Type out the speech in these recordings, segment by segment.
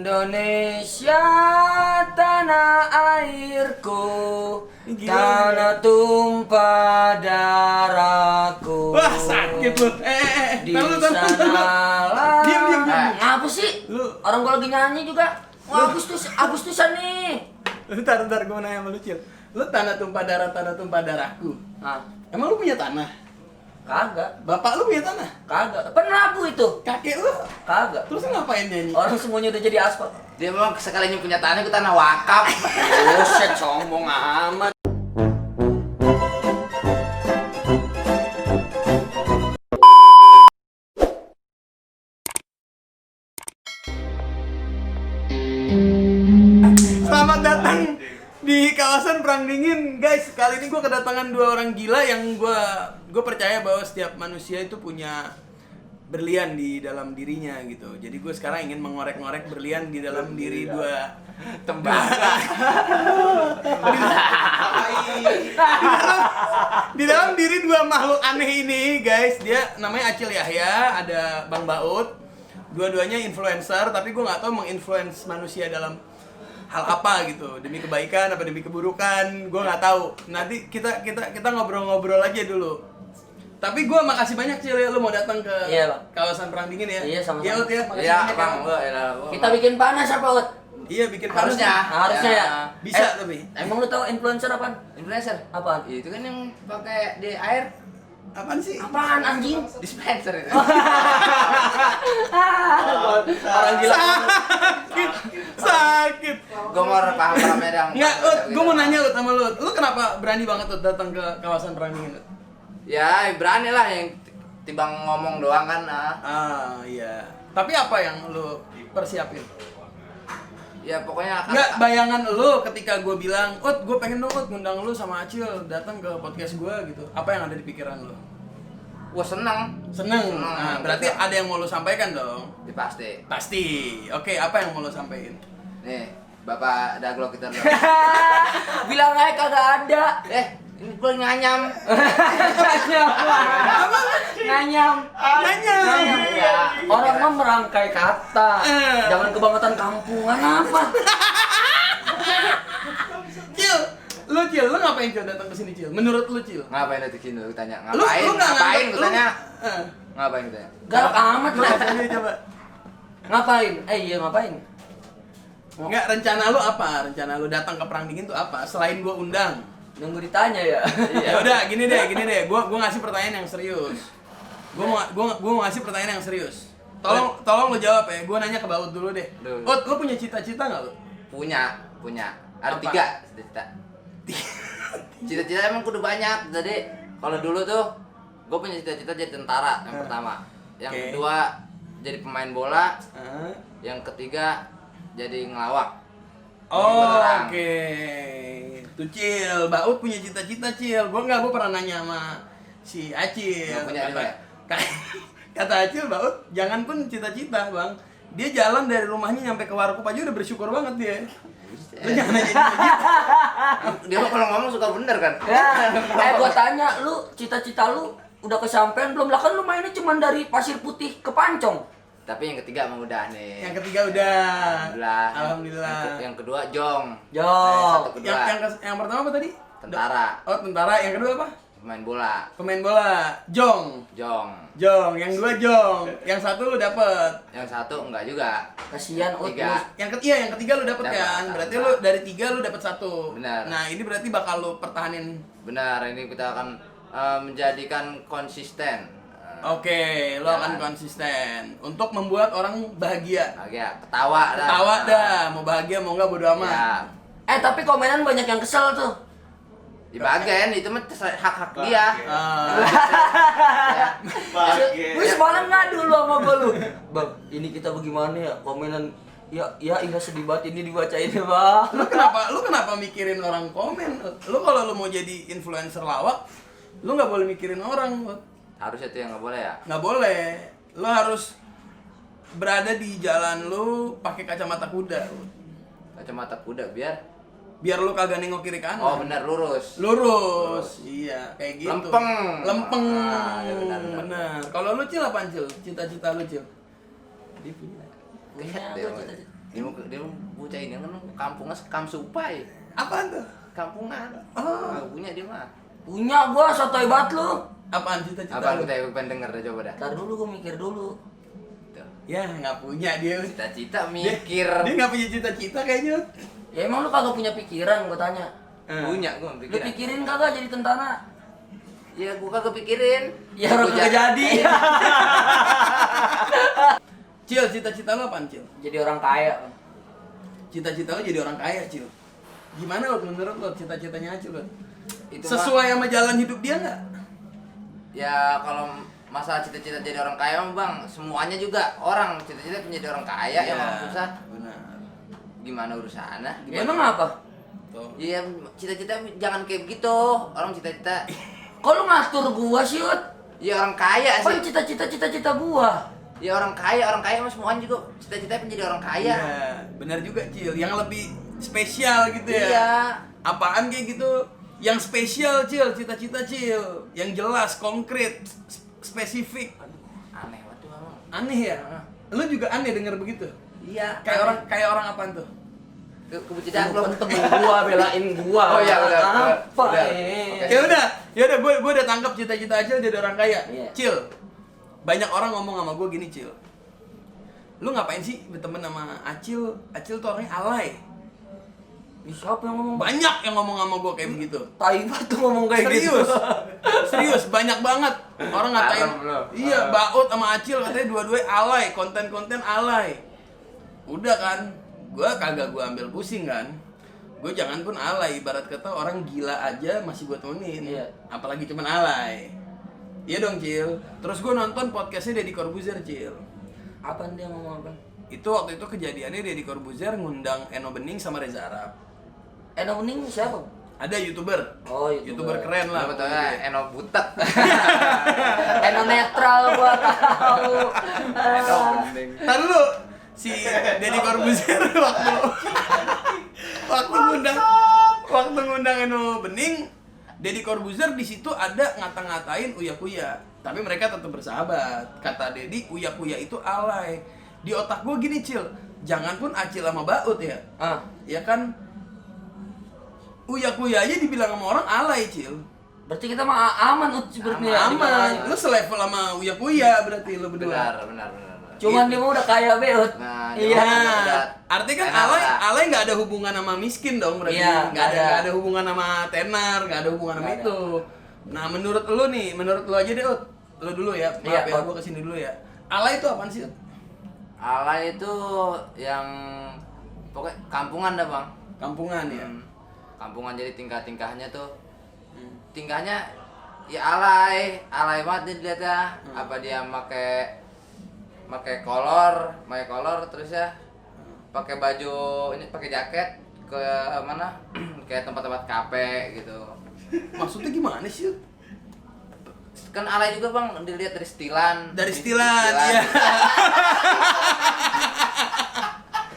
Indonesia tanah airku, Gila, tanah tumpah darahku. Wah, sakit lu. Di Tahu. sanalah. Diam. Ngapa sih? Lu. Orang gua lagi nyanyi juga. Wah, Agustusan nih. Bentar, gue mau nanya sama lu, Cil. Lu tanah tumpah darahku. Ah, Emang lu punya tanah? kagak. Bapak lu punya tanah? Kagak. Penabu itu. Kakek lu? Kagak. Terus lu ngapain nyanyi? Orang semuanya udah jadi aspal. Dia memang sekalinya punya tanah itu tanah wakaf. Buset, sombong amat. Selamat datang di kawasan Perang Dingin, guys. Kali ini gue kedatangan dua orang gila yang gue percaya bahwa setiap manusia itu punya berlian di dalam dirinya gitu. Jadi gue sekarang ingin mengorek-ngorek berlian di dalam diri dua Tembakau. di dalam diri dua makhluk aneh ini, guys. Dia namanya Acil Yahya, ada Bang Baut. Dua-duanya influencer, tapi gue nggak tahu menginfluence manusia dalam hal apa gitu, demi kebaikan apa demi keburukan, gue nggak tahu. Nanti kita ngobrol-ngobrol aja dulu. Tapi gue makasih banyak, Cil, ya lu mau datang ke Iya, Bang. kawasan Perang Dingin ya. Iya, sama-sama. Iya, Ut, ya. Makasih Iya, banyak, Bang. ya. Kita bikin panas apa, Ut? Iya, bikin panas. Harusnya. Harusnya ya. Bisa, tapi Emang lu tahu influencer apaan? Influencer. Apaan? Itu kan yang pakai di air apaan sih? Apaan anjing? dispenser itu. Orang gila. Sakit. Gua mau paham dong. Nggak, Ut, gue mau nanya Ut sama lu. Lu kenapa berani banget Ut datang ke kawasan Perang Dingin, Ut? Ya, berani lah yang timbang ngomong doang kan. Ah, iya. Tapi apa yang lu persiapin? Ya pokoknya Nggak, bayangan lu ketika gue bilang, Ut, gue pengen dong Ut ngundang lu sama Acil datang ke podcast gue gitu. Apa yang ada di pikiran lu? gua seneng. Seneng. Nah, berarti ada yang mau lu sampaikan dong? Ya, pasti. Pasti. Oke, apa yang mau lu sampaikan? Nih, Bapak Daglo kita dulu. Bilang aja kagak ada. Ini gua nganyam. Nganyam. Nanya. Ya. Orang mah merangkai kata. Jangan kebangetan kampungan apa? Cil, lu ngapain Cil datang ke sini, Cil? Menurut lu, Cil? Ngapain itu Cino lu tanya? Lu Ngapain? nggak Ngapain nganggep- gua tanya? Eh, Ngapain gua tanya? Galak amat lu lah. ngapain coba? Ngapain? Iya ngapain? Enggak, rencana lu apa? Rencana lu datang ke Perang Dingin tuh apa? Selain gua undang. Nunggu ditanya ya. Ya udah, gini deh. Gua ngasih pertanyaan yang serius. Gua mau ngasih pertanyaan yang serius. Tolong lu jawab ya. Gua nanya ke Baut dulu deh. Duh. Ut, lu punya cita-cita enggak lu? Punya. Ada Apa? 3 cita-cita. Cita-cita emang kudu banyak. Jadi kalau dulu tuh gue punya cita-cita jadi tentara yang pertama. Yang Oke. kedua jadi pemain bola. Hah? Yang ketiga jadi ngelawak. Oh, Orang. oke. Tuh Cil, Baut punya cita-cita, Cil. Gua pernah nanya sama si Acil. Nggak punya juga ya? Kata Acil, Baut, jangan pun cita-cita, Bang. Dia jalan dari rumahnya nyampe ke warkop aja udah bersyukur banget dia. Lu jangan nanya gitu. Dia mah kalau ngomong suka bener kan? Ya, gua tanya lu cita-cita lu udah kesampaian belum? Lah kan lu mainnya cuma dari Pasir Putih ke Pancong. Tapi yang ketiga emang udah nih. Yang ketiga udah. Alhamdulillah. Alhamdulillah. Yang kedua Jong. Jong. Satu kedua Yang pertama apa tadi? tentara. Oh, tentara. Yang kedua apa? Pemain bola. Pemain bola. Jong. Jong. Yang dua Jong. Yang satu lu dapet. Yang satu enggak juga. Kasihan Ut. Tiga. Yang ketiga lu dapet Dapet. kan? Berarti lu dari 3 lu dapet 1. Benar. Nah, ini berarti bakal lu pertahanin. Benar, ini kita akan menjadikan konsisten. Oke, lu akan konsisten untuk membuat orang bahagia. Bahagia, ketawa dah. Ketawa dah, mau bahagia mau enggak bodo amat. Ya, Tapi komenan banyak yang kesel tuh. dibagian itu mah hak-hak dia. Ah, Gue semalam ngadu lu sama gua lu. Bang, ini kita bagaimana ya? Komenan iya sedih banget ini dibacain ya, Bang. lu kenapa mikirin orang komen? Lu kalau lu mau jadi influencer lawak, lu nggak boleh mikirin orang. Harusnya itu yang nggak boleh ya. Nggak boleh. Lu harus berada di jalan lu pakai kacamata kuda. Kacamata kuda Biar lu kagak nengok kiri kanan. oh benar lurus. Lurus. Iya, kayak gitu. Lempeng. Ah, ya benar. Kalau lu Cil apaan, Cil? Cita-cita lu, Cil? Kayaknya gua cita-cita. Dia bocah ini kan kampungnya kamsupai. Apaan tuh? Kampungan. Oh. Nggak punya dia mah. Punya gua sotoy banget lu. Apaan cita-cita Apaan lu? kita pengen denger dah coba dah. Ntar dulu gua mikir dulu. Tuh. Ya nggak punya dia. Cita-cita Dia mikir. nggak punya cita-cita kayaknya. Ya emang lu kagak punya pikiran gua tanya. Punya gua Lu pikiran. pikirin kagak jadi tentara? Ya gua kagak pikirin. Ya orang kagak jadi. Cil, cita-cita lo apaan Cil? Jadi orang kaya. Cita-cita lo jadi orang kaya Cil. Gimana lo menurut lo cita-citanya Acil lo? Itu Sesuai sama jalan hidup dia nggak? Ya kalau masalah cita-cita jadi orang kaya mah bang, semuanya juga orang cita-cita menjadi orang kaya ya orang susah. Benar. Gimana urusannya? Ya, emang apa? Tuh. Iya cita-cita jangan kayak begitu. Orang cita-cita, Kok lu ngatur gua sih, Ut? ya orang kaya Kan sih. cita-cita gua. Ya orang kaya mah semuanya juga cita-cita menjadi orang kaya. Iya, benar juga Cil. Yang lebih spesial gitu ya. Iya. Apaan kayak gitu? Yang spesial Cil, cita-cita Cil. Yang jelas, konkret, spesifik. Aneh banget tuh bang. Aneh ya? Lu juga aneh denger begitu? Iya. Kayak orang apaan tuh? Kebucinan Lu belum kan temen gua belain gua. Oh, iya, udah. Apa? Udah. Ya udah, gue udah tangkap cita-cita Acil jadi orang kaya. Iya. Cil, banyak orang ngomong sama gue gini Cil. Lu ngapain sih berteman sama Acil? Acil tuh orangnya alay. Ih, siapa yang ngomong? Banyak yang ngomong sama gue kayak begitu. Tai banget tuh ngomong kayak gitu. Serius, serius banyak banget orang ngatain. Parah, bro. Iya, Baut sama Acil katanya dua-duanya alay, konten-konten alay. Udah kan, gue kagak gue ambil pusing kan. Gue jangan pun alay, ibarat kata orang gila aja masih gue temenin. Iya. Apalagi cuman alay. Iya dong Cil. Terus gue nonton podcastnya Deddy Corbuzier Cil. Apaan dia ngomong apa? Itu waktu itu kejadiannya Deddy Corbuzier ngundang Eno Bening sama Reza Arab. Eno Bening siapa? Ada YouTuber. Oh, YouTuber. keren lah. Lu betulnya Eno butek. Eno netral gua tahu. Eno bening. Ntar dulu si Deddy Corbuzier waktu ngundang Eno Bening, Deddy Corbuzier di situ ada ngata-ngatain Uya Kuya. Tapi mereka tetap bersahabat. Kata Deddy, Uya Kuya itu alay. Di otak gue gini Cil, jangan pun Acil sama Baut ya. Ah, Ya kan Uya Kuya aja dibilang sama orang alay Cil. berarti kita mah aman Ut seperti ya. Aman. Lu selevel sama Uya Kuya berarti lu berdua. Benar. Cuman dia mah udah kaya be, Ut. Nah, Iya. udah. Artinya kan Tenar, alay nggak ada hubungan sama miskin dong berarti. Iya, nggak ada. ada. Nggak ada hubungan sama tenar, nggak ada hubungan sama Nggak itu. Nah menurut lu nih, menurut lu aja deh Ut. Lu dulu ya, Iya, maaf ya, Ut. gua kesini dulu ya. Alay itu apaan sih Ut? Alay itu yang pokoknya kampungan dah bang. Kampungan ya. Kampungan jadi tingkah-tingkahnya tuh. Tingkahnya ya alay banget dia dilihatnya. Apa dia pakai kolor terus ya pakai baju ini pakai jaket ke mana kayak tempat-tempat kafe gitu. Maksudnya gimana sih Ut? Kan alay juga bang dilihat dari stilan. Dari stilan, iya.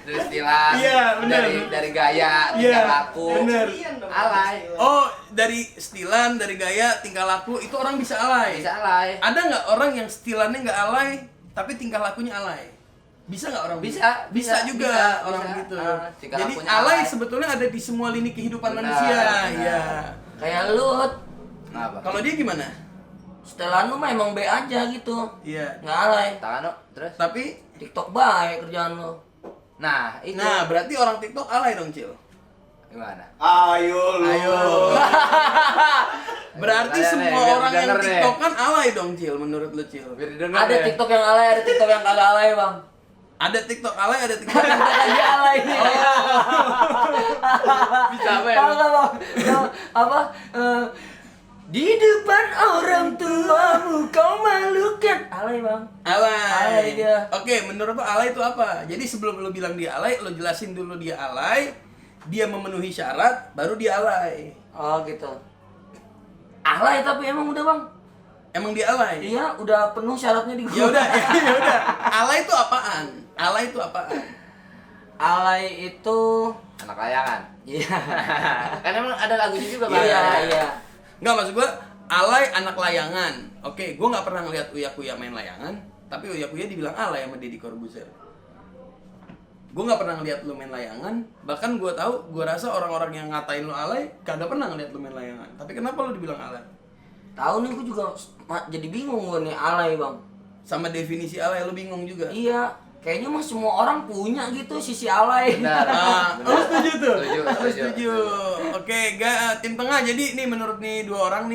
Dari stilan. Iya, benar. Dari gaya, Iya, tingkah laku. benar. Alay. Oh, dari stilan, dari gaya, tingkah laku itu orang bisa alay. Bisa alay. Ada nggak orang yang stilannya nggak alay, tapi tingkah lakunya alay? Bisa nggak orang Bisa, bisa bisa, juga bisa, orang bisa. begitu. Tingkah Jadi lakunya alay alay. sebetulnya ada di semua lini kehidupan Benar, manusia. benar. Iya. Kayak lu, Ut. Kenapa? Kalau dia gimana? Setelan lu mah emang be aja gitu. Iya. Nggak alay. Tangan lo, terus. Tapi, TikTok baik kerjaan lu. Nah, itu nah berarti orang TikTok alay dong, Cil. gimana? Ayo. Berarti Saya semua nih, biar orang yang denger nih. TikTok kan alay dong, Cil, menurut lu, Cil. Biar didengar Ada deh. TikTok yang alay, ada TikTok yang kagak alay, Bang. Ada TikTok alay, ada TikTok Ada lagi alay nih. Bisa apa ya? Tahu nggak, Bang? Apa? Di depan orang tuamu kau malukan. Alay, Bang. alay. Alay dia. Oke, menurut lo alay itu apa? Jadi sebelum lo bilang dia alay, lo jelasin dulu dia alay, dia memenuhi syarat, baru dia alay. Oh, gitu. Alay tapi emang udah, Bang. Emang dia alay? Iya, udah penuh syaratnya di gua. Ya udah, ya udah. Alay itu apaan? Alay itu apaan? Alay itu Anak layangan. iya. Kan emang ada lagunya juga, Bang. Iya. Nggak, maksud gua alay anak layangan. Oke, gua nggak pernah ngeliat Uya Kuya main layangan, tapi Uya Kuya dibilang alay sama Deddy Corbuzier. Gue nggak pernah ngeliat lu main layangan. Bahkan gue rasa orang-orang yang ngatain lu alay kagak pernah ngeliat lu main layangan. Tapi kenapa lu dibilang alay? Tahu nih gue juga jadi bingung gue nih alay bang. Sama definisi alay lu bingung juga. Iya, kayaknya mah semua orang punya gitu sisi alay. Benar. Lu setuju tuh? Setuju, Lu setuju. setuju. Oke, tim tengah. Jadi nih menurut nih dua orang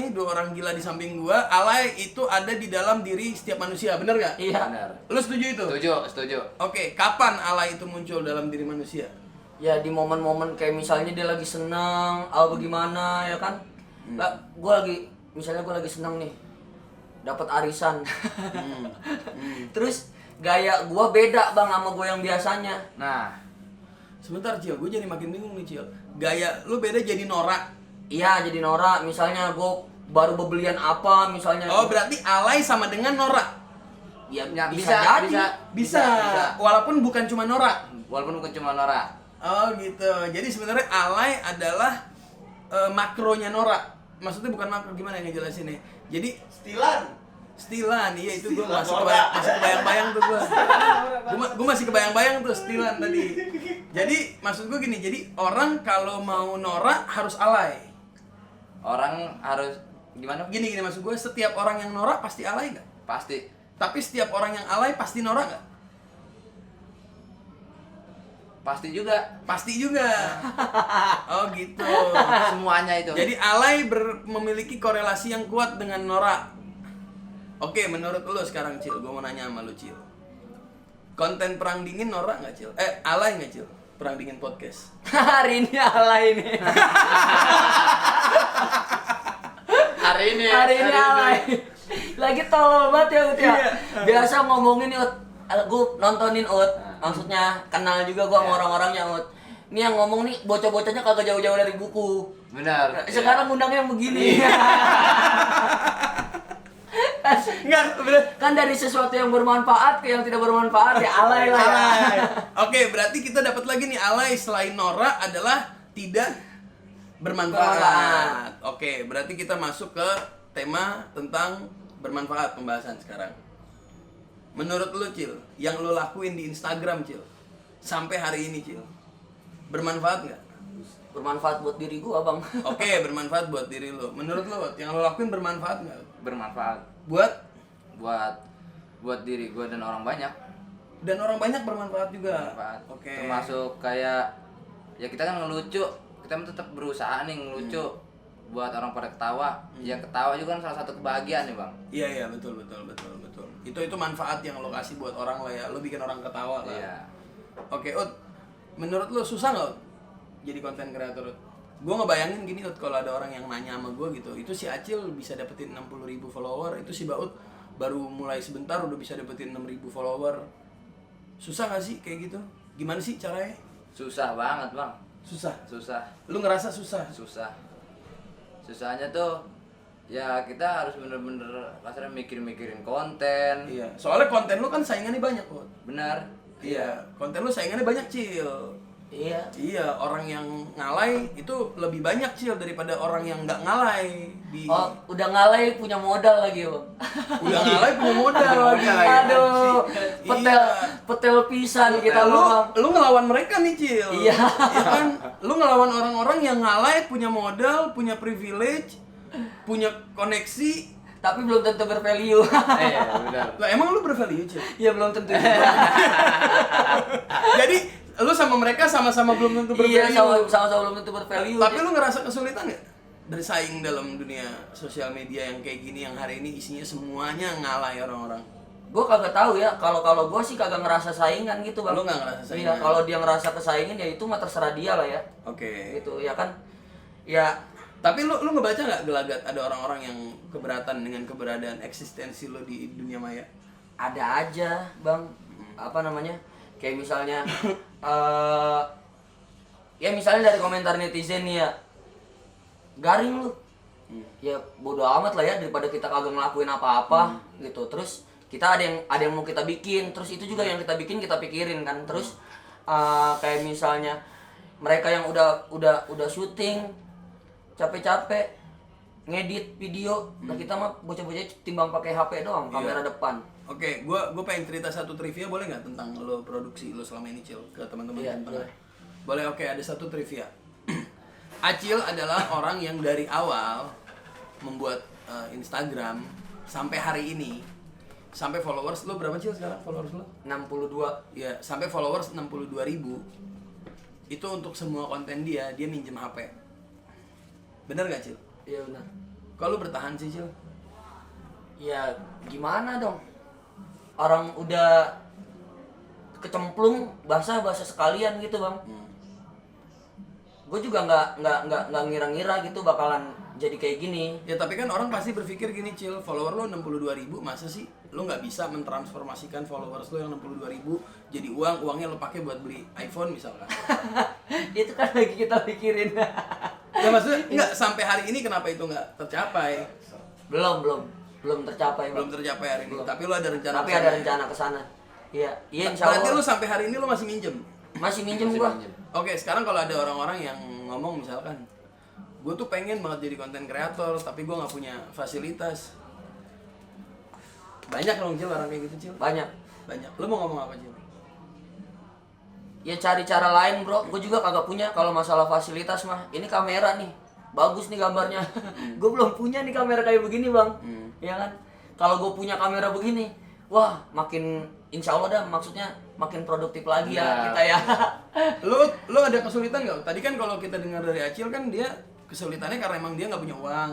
gila di samping gua, alay itu ada di dalam diri setiap manusia, bener gak? Iya. Benar. Lu setuju itu? Setuju. Oke, kapan alay itu muncul dalam diri manusia? Ya di momen-momen kayak misalnya dia lagi seneng, atau bagaimana ya kan? Lah, misalnya gue lagi seneng nih, dapat arisan. Terus gaya gue beda bang sama gue yang biasanya. Nah, Sebentar Cil, gue jadi makin bingung nih Cil. Gaya lu beda jadi norak. Iya jadi norak. Misalnya gue baru bebelian apa misalnya. Oh, berarti alay sama dengan norak. Ya, Ya, bisa, bisa, jadi. Bisa. Walaupun bukan cuma norak. walaupun bukan cuma norak. Oh gitu. Jadi sebenarnya alay adalah makronya norak. Maksudnya bukan makro, gimana yang ngejelasinnya? Jadi Stilan, iya itu gue masih kebayang-bayang tuh gue. Gue masih kebayang-bayang tuh stilan tadi. Jadi maksud gue gini, jadi orang kalau mau norak harus alay. Orang harus gimana? Gini maksud gue, setiap orang yang norak pasti alay nggak? Pasti. Tapi setiap orang yang alay pasti norak nggak? Pasti juga. Pasti juga. Oh gitu. Semuanya itu. Jadi alay memiliki korelasi yang kuat dengan norak. Oke, menurut lu sekarang Cil, gue mau nanya sama lu Cil. Konten perang dingin norak nggak Cil? Alay nggak Cil? Perang dingin podcast. Hari ini alay nih. hari ini alay. Lagi tolol banget ya Ut ya. Iya. Biasa ngomongin nih Ut, gue nontonin Ut. Maksudnya kenal juga gue sama orang-orangnya Ut. Ini yang ngomong nih bocah-bocahnya kagak jauh-jauh dari buku. Benar. Sekarang undangnya yang begini. Enggak, bener. Kan dari sesuatu yang bermanfaat ke yang tidak bermanfaat ya alay lah. Alay. Oke, berarti kita dapat lagi nih alay selain norak adalah tidak bermanfaat. Oke, berarti kita masuk ke tema tentang bermanfaat pembahasan sekarang. Menurut lu Cil, yang lu lakuin di Instagram Cil, sampai hari ini Cil, bermanfaat nggak? Bermanfaat buat diri gua bang. Oke, bermanfaat buat diri lu. Menurut lu, yang lu lakuin bermanfaat nggak? Bermanfaat Buat buat diri gue dan orang banyak. dan orang banyak bermanfaat juga. Bermanfaat. Oke. Termasuk kayak ya kita kan ngelucu, kita tetap berusaha nih ngelucu buat orang pada ketawa. Ya ketawa juga kan salah satu kebahagiaan nih bang. Iya betul. Itu manfaat yang lo kasih buat orang lah ya. Lo bikin orang ketawa lah. Iya. Oke, Ut. Menurut lo susah nggak Ut jadi konten kreator Ut? Gue ngebayangin gini Ut, kalau ada orang yang nanya sama gue gitu, itu si Acil bisa dapetin 60.000 follower, itu si Baut baru mulai sebentar udah bisa dapetin 6.000 follower. Susah nggak sih kayak gitu? Gimana sih caranya? Susah banget bang. Susah. Lu ngerasa susah? Susahnya tuh ya kita harus bener-bener kasarnya mikirin konten. Iya. Soalnya konten lu kan saingannya banyak Ut. Benar. Iya. Konten lu saingannya banyak Cil. Iya, orang yang ngalay itu lebih banyak Cil daripada orang yang nggak ngalay. Oh, udah ngalay punya modal lagi bang. Udah ngalay punya modal lagi. Aduh, Iya. petel pisan kita lu bang. lu ngelawan mereka nih Cil. Iya. Ya kan, lu ngelawan orang-orang yang ngalay, punya modal, punya privilege, punya koneksi. Tapi belum tentu bervalue. Benar. Lah emang lu bervalue Cil? Ya belum tentu juga. Jadi lu sama mereka sama-sama belum tentu bervalue. Iya, sama-sama belum tentu bervalue. Tapi lu ngerasa kesulitan nggak bersaing dalam dunia sosial media yang kayak gini, yang hari ini isinya semuanya ngalay orang-orang? Gue kagak tahu ya, kalau gue sih kagak ngerasa saingan gitu bang. Lu nggak ngerasa saingan? Iya, kalau dia ngerasa kesaingin ya itu mah terserah dia lah ya. Oke. Gitu ya kan. Ya Tapi lu ngebaca nggak gelagat ada orang-orang yang keberatan dengan keberadaan eksistensi lu di dunia maya? ada aja bang, apa namanya, kayak misalnya ya misalnya dari komentar netizen nih ya, garing lu, ya bodo amat lah ya, daripada kita kagak ngelakuin apa-apa gitu. Terus kita ada yang mau kita bikin, terus itu juga yang kita bikin kita pikirin kan. Terus kayak misalnya mereka yang udah syuting capek-capek ngedit video, nah kita mah bocah-bocah timbang pakai HP doang, kamera depan. Oke, gua pengen cerita satu trivia boleh nggak tentang lo produksi lo selama ini Cil ke teman-teman Iya, yang boleh. Boleh, oke, ada satu trivia. Acil adalah orang yang dari awal membuat Instagram sampai hari ini, sampai followers lo berapa Cil sekarang followers lo? 62. Ya, sampai followers 62.000. Itu untuk semua konten dia minjem HP. Bener gak Cil? Iya benar. Kalau bertahan sih Cil? Ya gimana dong? Orang udah kecemplung basah sekalian gitu bang. Gue juga nggak ngira-ngira gitu bakalan jadi kayak gini. Ya tapi kan orang pasti berpikir gini Cil, follower lo 62.000, masa sih lo nggak bisa mentransformasikan followers lo yang 62.000 jadi uangnya lo pakai buat beli iPhone misalkan. Itu kan lagi kita pikirin. Ya maksudnya nggak sampai hari ini kenapa itu nggak tercapai? belum tercapai bang. Belum tercapai hari ini. Belum. Tapi lo ada rencana. Tapi kesana ada ya? rencana ke sana. Iya insya Berarti Allah. lo sampai hari ini lo masih minjem. Masih minjem Masih gua. minjem. Oke, sekarang kalau ada orang-orang yang ngomong misalkan, gue tuh pengen banget jadi konten kreator, tapi gue nggak punya fasilitas. Banyak dong Cil orang kayak gitu Cil. Banyak. Banyak. Lo mau ngomong apa Cil? Ya cari cara lain bro. Gue juga kagak punya kalau masalah fasilitas mah. Ini kamera nih. Bagus nih gambarnya. Gue belum punya nih kamera kayak begini bang. Ya kan. Kalau gue punya kamera begini, wah makin insya Allah dah maksudnya makin produktif lagi ya Nah. kita ya. Lo ada kesulitan nggak? Tadi kan kalau kita dengar dari Acil kan dia kesulitannya karena emang dia nggak punya uang,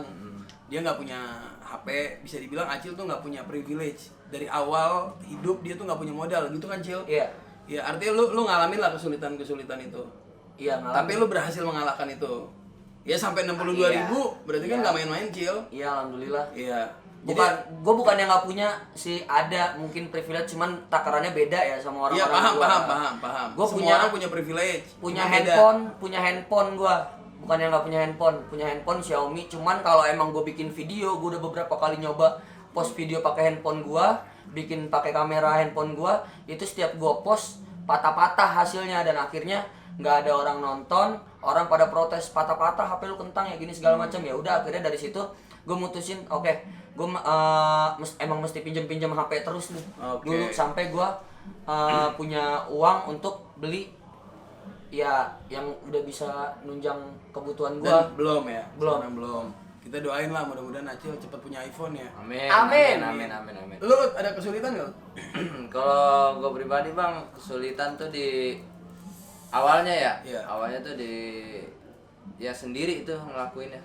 dia nggak punya HP, bisa dibilang Acil tuh nggak punya privilege dari awal hidup dia tuh nggak punya modal gitu kan Cil? Iya. Ya artinya lu ngalamin lah kesulitan itu. Iya ngalamin. Tapi lu berhasil mengalahkan itu. Ya sampai 62.000 berarti kan Iya. nggak main-main Cil. Iya alhamdulillah. Iya. Gue bukan yang nggak punya sih, ada mungkin privilege cuman takarannya beda ya sama Iya orang-orang. paham. Gua Semua orang punya privilege. punya cuma beda. handphone gua. Bukan yang nggak punya handphone Xiaomi, cuman kalau emang gue bikin video, gue udah beberapa kali nyoba post video pakai handphone gua, bikin pakai kamera handphone gua, itu setiap gua post patah-patah hasilnya dan akhirnya nggak ada orang nonton, orang pada protes patah-patah HP lu kentang ya gini segala macam. Ya udah akhirnya dari situ gue mutusin oke, gue emang mesti pinjem HP terus nih. Oke. Dulu sampai gue punya uang untuk beli ya yang udah bisa nunjang kebutuhan gue. Dan belum ya? Belum. Sekarang belum. Kita doain lah mudah-mudahan Acil cepat punya iPhone ya. Amin. Amin. Amin. Lu ada kesulitan nggak? Kalau gue pribadi bang, kesulitan tuh di awalnya ya. Iya. Awalnya tuh di ya sendiri itu ngelakuinnya.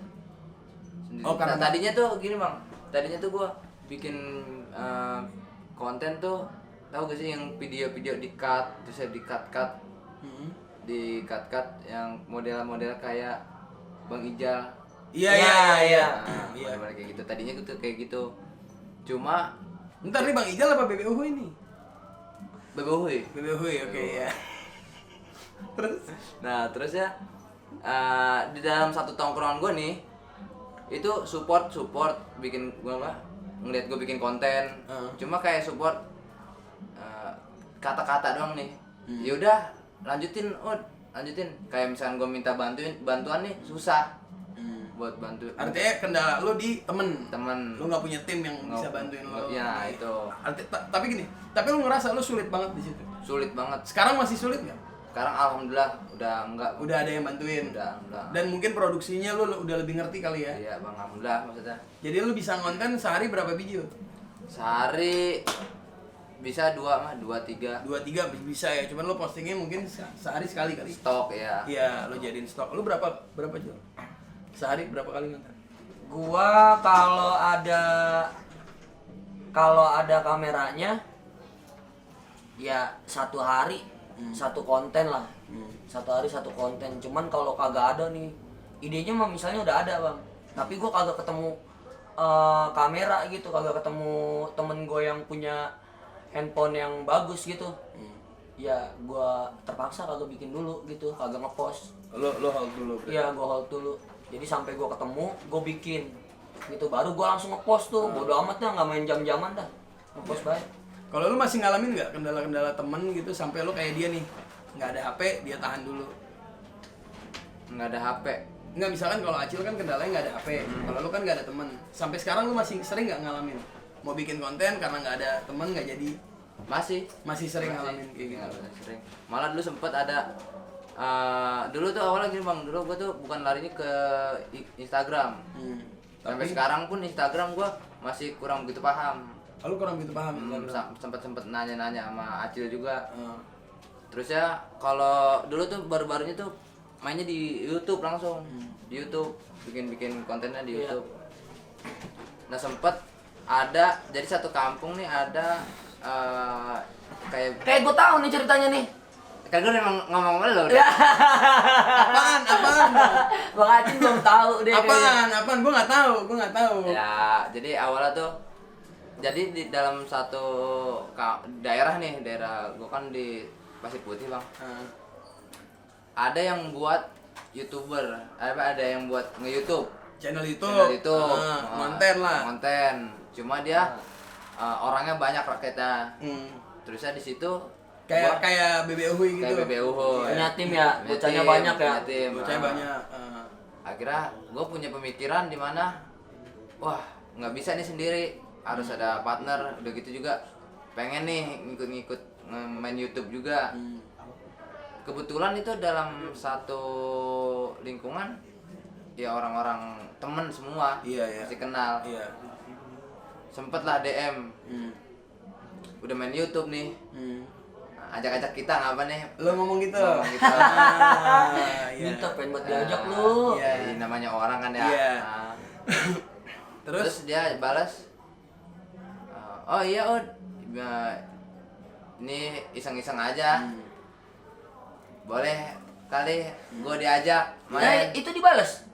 Sendiri. Oh, karena- Nah, tadinya tuh gini bang, tadinya tuh gue bikin konten tuh, tahu gak sih yang video-video di cut, terus di cut di cut yang model-model kayak Bang Ijal. Iya. Nah, Iya. model-model kayak gitu. Tadinya tuh kayak gitu. Cuma Ntar nih Bang Ijal apa BBUH ini? bebuhui. BBUH oke ya. Terus? Nah terus ya di dalam satu tongkrongan gue nih itu support bikin gue ngeliat gue bikin konten, cuma kayak support kata-kata doang nih. Ya udah lanjutin kayak misalkan gue minta bantuan nih susah buat bantu Artinya kendala lu di temen. teman. Lu nggak punya tim yang bisa Nggak- bantuin lu. ya, itu. Tapi gini, tapi lu ngerasa lu sulit banget di situ. Sulit banget. Sekarang masih sulit nggak? Sekarang alhamdulillah udah enggak. Udah ada yang bantuin. Udah. Dan mungkin produksinya lu udah lebih ngerti kali ya. Iya bang, alhamdulillah maksudnya. Jadi lu bisa ngonten sehari berapa video? Sehari bisa 2 3 2-3 bisa ya. Cuman lu postingnya mungkin sehari sekali kali. stok ya. Iya, lu jadiin stok. Lu berapa Jul? Sehari berapa kali ngonten? Gua kalau ada kameranya ya satu hari satu konten lah. Satu hari satu konten. Cuman kalau kagak ada nih, idenya mah misalnya udah ada bang, tapi gua kagak ketemu kamera gitu, kagak ketemu temen gue yang punya handphone yang bagus gitu. Ya gua terpaksa kagak bikin dulu gitu, kagak ngepost. Lu hold dulu. berarti. Iya, gue hold dulu. Jadi sampai gue ketemu, gue bikin. Gitu, baru gue langsung ngepost tuh. Bodo amat dah, nggak main jam-jaman dah. Ngepost baik. Kalau lu masih ngalamin nggak kendala-kendala temen gitu sampai lu kayak dia nih nggak ada HP dia tahan dulu. Nggak ada HP. Nggak, misalkan kalau Acil kan kendalanya nggak ada HP. Kalau lu kan nggak ada temen. Sampai sekarang lu masih sering nggak ngalamin? mau bikin konten karena nggak ada teman nggak jadi masih sering ngalamin kayak gitu. Sering. Malah dulu sempet ada dulu tuh awalnya gini bang, dulu gue tuh bukan larinya ke Instagram. Sampai sekarang pun Instagram gue masih kurang begitu paham. Lalu kurang gitu paham Instagram. Sempet nanya-nanya sama Acil juga. Terus ya kalau dulu tuh baru-barunya tuh mainnya di YouTube langsung. Di YouTube bikin kontennya di YouTube. Nah sempet ada, jadi satu kampung nih ada kayak gue tahu nih ceritanya nih. kan gue udah ngomong sama lo. Apaan? Bang Acin belum tahu deh. Apaan? Gue nggak tahu. Ya, jadi awalnya tuh jadi di dalam satu daerah gue kan di Pasir Putih bang. Ada yang buat YouTuber, ada yang buat nge-YouTube. Channel YouTube. Konten. Cuma dia orangnya banyak rakyatnya. Terusnya di situ kayak BBUH gitu. Kayak BBUH. Punya tim ya, bocahnya banyak ya. Bocahnya banyak. Akhirnya gue punya pemikiran di mana, wah nggak bisa nih sendiri, harus ada partner. Udah gitu juga pengen nih ngikut main YouTube juga. Kebetulan itu dalam satu lingkungan ya orang-orang temen semua, masih kenal. Sempet lah DM, udah main YouTube nih, ajak-ajak kita ngapa nih? Lo ngomong gitu? Minta pengen buat diajak lu. Iya, namanya orang kan ya. Terus dia balas, oh iya Ud, ini iseng-iseng aja, boleh kali gue diajak main. Itu dibalas?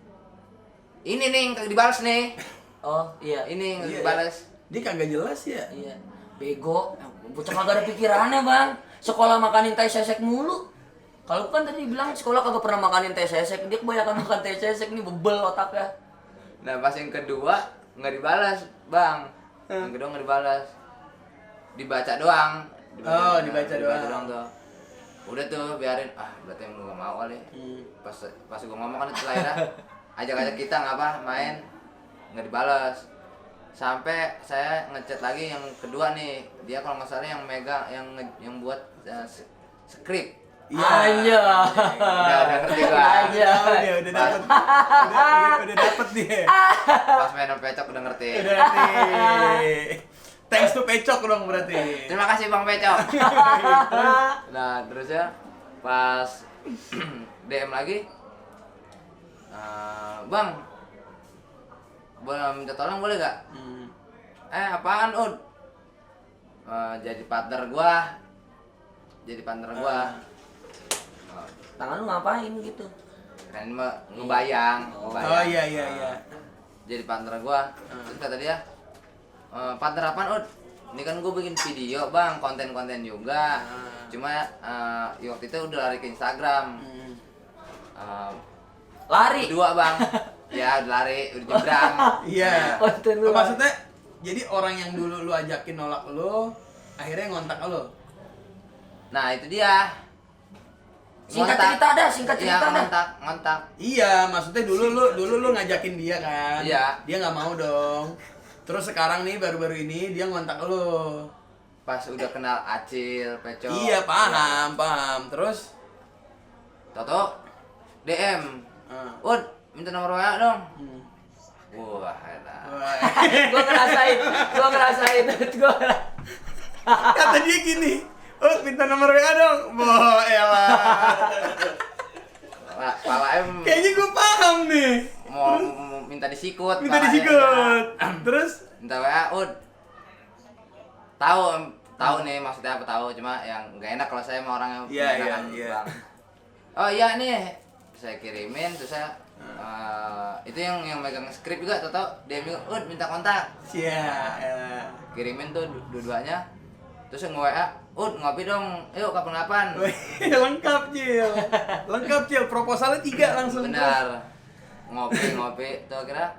Ini nih yang dibalas nih. Oh iya. Ini yang dibalas. Dia kagak jelas ya? Iya. Bego, bocah kagak ada pikirannya bang. Sekolah makanin teh sesek mulu. Kalau kan tadi bilang sekolah kagak pernah makanin teh sesek, dia kebanyakan makan teh sesek nih, bebel otaknya. Nah pas yang kedua nggak dibalas bang, yang kedua nggak dibalas, dibaca doang. Dibaca doang tuh. Udah tuh biarin, berarti yang lu gak mau kali. Pas gue ngomong kan itu lahirnya, ajak-ajak kita ngapa main, nggak dibalas. Sampai saya ngechat lagi yang kedua nih, dia kalau nggak salah yang megang yang buat skrip. Iya. Udah ngerti gua. Udah dapet dia. Pas main sama Pecok udah ngerti. Thanks to Pecok dong berarti. Terima kasih Bang Pecok. Nah terus ya pas DM lagi, Bang, boleh minta tolong boleh gak? Apaan Ud? Jadi partner gua. Tangan lu ngapain gitu? Keren mah ngebayang. Oh iya. Jadi partner gua. Terus kata dia, partner apaan Ud? Ini kan gua bikin video bang, konten-konten juga. Cuma waktu itu udah lari ke Instagram. Lari? Kedua bang. Ya udah lari, udah nyebrang. Iya. Konten lu. Maksudnya jadi orang yang dulu lu ajakin nolak lu, akhirnya ngontak lu. Nah itu dia. Singkat cerita dah. Ngontak. Iya, maksudnya dulu lu ngajakin dia kan. Iya. Dia nggak mau dong. Terus sekarang nih baru-baru ini dia ngontak lu. Pas udah kenal Acil, Pecok. Iya, paham. Terus Toto DM. Ud, minta nomor WA dong. Wah, enak. Gua ngerasain. Kata dia gini, minta nomor WA dong. Boh, elah. Pala Kayaknya gue paham nih. mau minta disikut. Terus Minta WA, Ud. Tahu nih maksudnya apa tahu, cuma yang nggak enak kalau saya sama orang yang Iya. Bang. Oh iya nih, saya kirimin terus saya itu yang megang skrip juga atau dia bilang, Ud minta kontak. Iya. Kirimin tuh dua-duanya. Terus nge-WA, Ud ngopi dong, yuk kapan-kapan. Lengkap Cil, proposalnya 3 langsung. Benar. Ngopi tuh akhirnya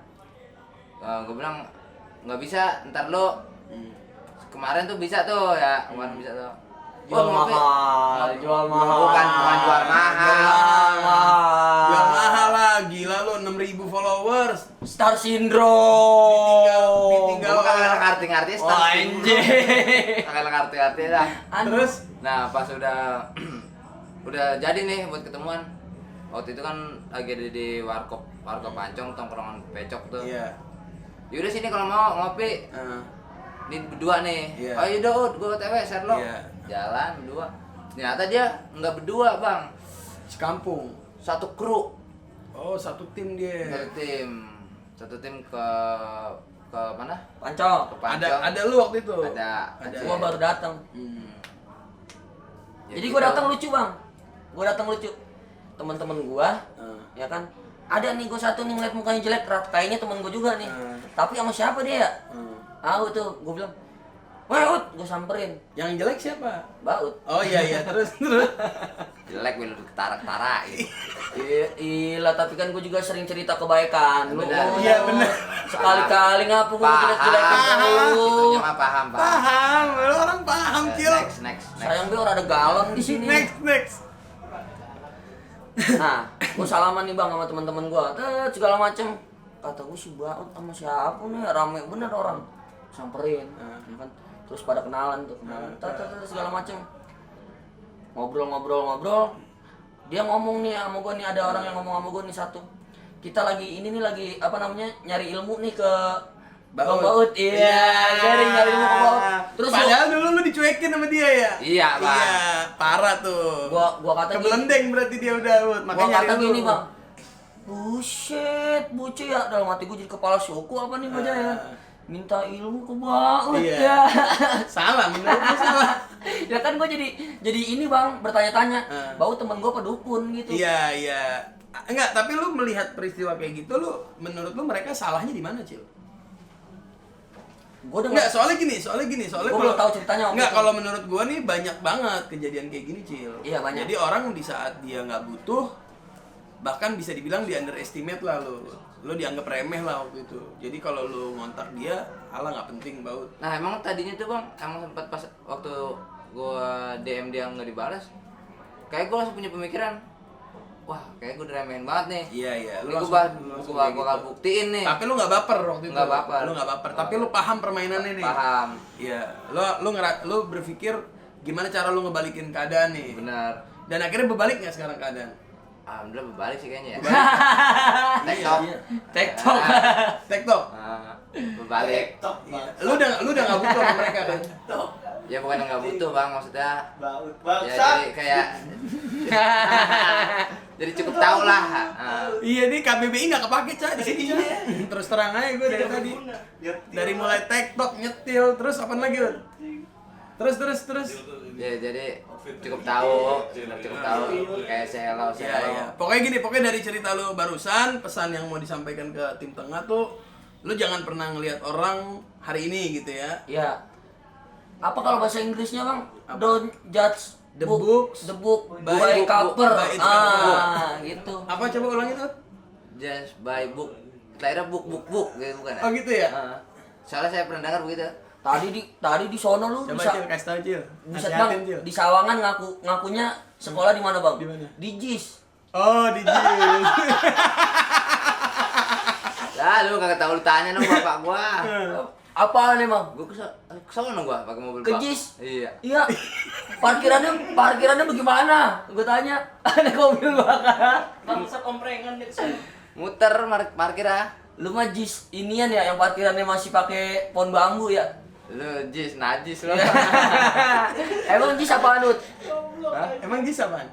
gue bilang nggak bisa, ntar lo kemarin tuh bisa tuh ya, bisa tuh. Jual mahal. Bukan jual mahal. Jual mahal lah, gila lo 6.000 followers. Star Syndrome. Ditinggal. Gua kagak ngerti-ngerti Oh, anjing. Kagak ngerti-ngerti lah. Terus Nah, pas udah jadi nih buat ketemuan. Waktu itu kan lagi ada di warkop Ancong, tongkrongan pecok tuh. iya. Yaudah sini kalau mau ngopi. Ini berdua nih. Iya. Oh yaudah Ud, gua OTW share lo. Iya. Jalan berdua. Ternyata dia nggak berdua, Bang. Sekampung. Satu kru. Oh, satu tim dia. Satu tim ke mana? Pancong. Ke Pancong. Ada lu waktu itu. Ada. Gua baru datang. Ya Jadi gitu. gua datang lucu, Bang. Gua datang lucu. Teman-teman gua, ya kan? Ada nih gua satu nih ngeliat mukanya jelek, kayaknya temen gua juga nih. Tapi sama siapa dia ya? Tahu tuh, gua bilang, "Weh, Ut," gua samperin. Yang jelek siapa? Baut. Oh iya, terus. Jelek lu ketara-ketara gitu. Iya, tapi kan gue juga sering cerita kebaikan lu. Benar. Iya, benar. Sekali-kali ngapa gue jelek-jelekin lu. Itunya mah paham. Paham, lu orang paham, Cil. Next. Sayang gue orang ada galon di sini. Next. Nah, gue salaman nih Bang sama teman-teman gue. Segala macem. Kata gue si Baut sama siapa nih, rame bener orang. Samperin, ya kan. Terus pada kenalan. Segala macem. Ngobrol. Dia ngomong nih sama gue nih, ada orang yang ngomong sama gue nih satu. Kita lagi apa namanya, nyari ilmu nih ke Bang Baut. Iya, nyari ilmu ke Baut. Terus Padahal dulu lu dicuekin sama dia ya? Iya, Bang. Iya, parah tuh. Gua kata Kebelendeng berarti dia udah, makanya gua kata nyari gini lu. Bang, buset ya, dalam hati gue jadi kepala suku apa nih baca ya, minta ilmu ke Baut Iya. ya. Salah, menurut lu salah. Ya kan gue jadi ini Bang, bertanya-tanya, Baut temen gue pedukun gitu. Iya. Enggak, tapi lu melihat peristiwa kayak gitu, menurut lu mereka salahnya di mana, Cil? Gue Enggak, soalnya gini. Gua belum tahu ceritanya waktu Enggak, itu. kalau menurut gua nih banyak banget kejadian kayak gini, Cil. Iya, banyak. Jadi orang di saat dia nggak butuh, bahkan bisa dibilang di underestimate lah lu. Lu dianggap remeh lah waktu itu. Jadi kalau lu ngontak dia, alah nggak penting, Baut. Nah, emang tadinya tuh Bang, emang sempat pas waktu gua DM dia nggak dibalas, kayak gua langsung punya pemikiran, wah, kayak gua diremehin banget nih. Iya. Ini gua bakal buktiin nih. Tapi lu nggak baper waktu itu. Nggak baper. Lu nggak baper. Tapi lu paham permainannya nih. Paham. Iya. Lu berpikir gimana cara lu ngebalikin keadaan nih. Benar. Dan akhirnya berbalik nggak sekarang keadaan? Alhamdulillah berbalik sih kayaknya ya. TikTok. TikTok. TikTok. Berbalik. Lu udah nggak butuh sama mereka kan? Ya bukan nggak butuh Bang, maksudnya. Baut. Ya jadi kayak jadi cukup tahu lah. Iya nih KBBI nggak kepake Cak di sini. Cak. Terus terang aja gue dari tadi. Dari mulai TikTok nyetil terus apa lagi? Bang? Terus. Ya jadi cukup tahu kayak hello. Ya. Pokoknya dari cerita lu barusan, pesan yang mau disampaikan ke tim tengah tuh, lu jangan pernah ngelihat orang hari ini gitu ya. Iya. Apa kalau bahasa Inggrisnya Bang? Don't judge The books by cover. by its cover. Gitu. Apa coba ulangin tuh? Just by book. Lahirnya book gitu bukan ya? Oh gitu ya? Soalnya saya pernah dengar begitu. Tadi di sono lu Coba bisa Cil, kasih tau Cil. Buset Hati-hatin, Bang, Cil. di Sawangan ngakunya sekolah di mana Bang? Di mana? Di JIS. Oh, di Jil. Lah lu kagak tahu, lu tanya dong bapak gua. Apaan emang? Gua kesana gua pakai mobil Ke bak. JIS? Iya. Iya. Parkirannya bagaimana? Gue tanya. Ada mobil bakar. Bangsa komprengan di sana. Muter parkir ah. Lu mah JIS inian ya yang parkirannya masih pakai pohon bambu ya? Lu najis lu. Emang JIS apaan, Ut? Hah? Emang Jis apaan?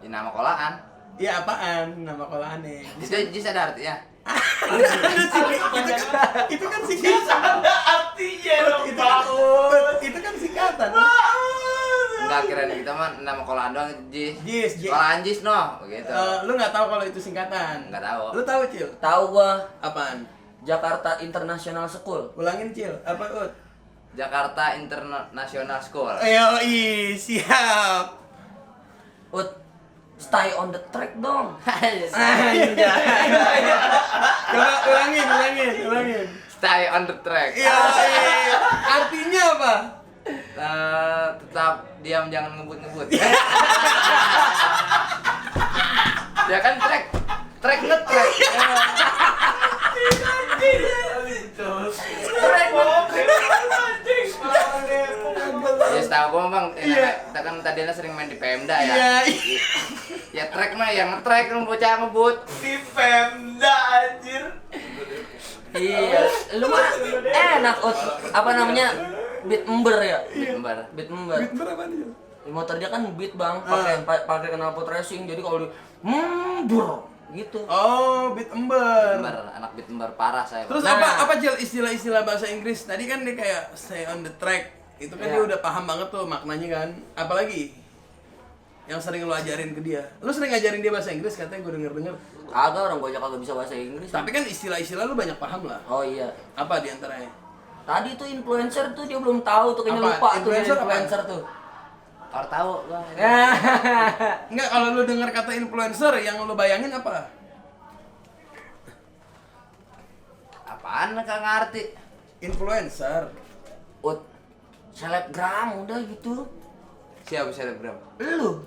Ya, nama kolahan. Iya apaan? Nama sekolahannya. Itu jis ada artinya. Itu kan singkatan. Ada artinya dong, Itu Baut. itu kan singkatan. Enggak, kirain kita mah nama kolahan doang jis. Jis. Kolahan jis no, begitu. Lu nggak tahu kalau itu singkatan? Nggak tahu. Lu tahu Cil? Tahu gua Apaan? Jakarta International School. Ulangin Cil. Apa Ut? Jakarta International School. Ayo, siap. Ut, stay on the track dong. Coba ulangin. Stay on the track. Iya. Artinya apa? Tetap diam, jangan ngebut-ngebut. Ya kan track ngetrack. Ya setahu gua bang, kita kan tadinya sering main di Pemda ya. Iya. Ya trek mah yang nge-track lu bocah ngebut. Di Pemda anjir. Iya, lu mah enak apa namanya? Beat ember ya? Kembar. Beat ember. Beat berapa nih? Di motor dia kan beat bang, pakai knalpot racing. Jadi kalau di bur gitu. Oh, beat ember. Kembar, anak beat kembar parah saya. Terus Nah. apa Cil istilah-istilah bahasa Inggris? Tadi kan dia kayak stay on the track. Itu kan Iya. dia udah paham banget tuh maknanya kan. Apalagi yang sering lo ajarin ke dia. Lo sering ngajarin dia bahasa Inggris katanya gue denger-denger. Agak orang gua aja kagak bisa bahasa Inggris. Tapi kan istilah-istilah lo banyak paham lah. Oh iya. Apa diantaranya? Tadi tuh influencer tuh dia belum tahu tuh, kayaknya Apa? lupa tuh dia Influencer apa? influencer tuh. Orang tahu bang. Enggak, kalau lo denger kata influencer yang lo bayangin apa? Apaan kagak ngerti? Influencer. Selebgram udah gitu. Siapa selebgram? Lu.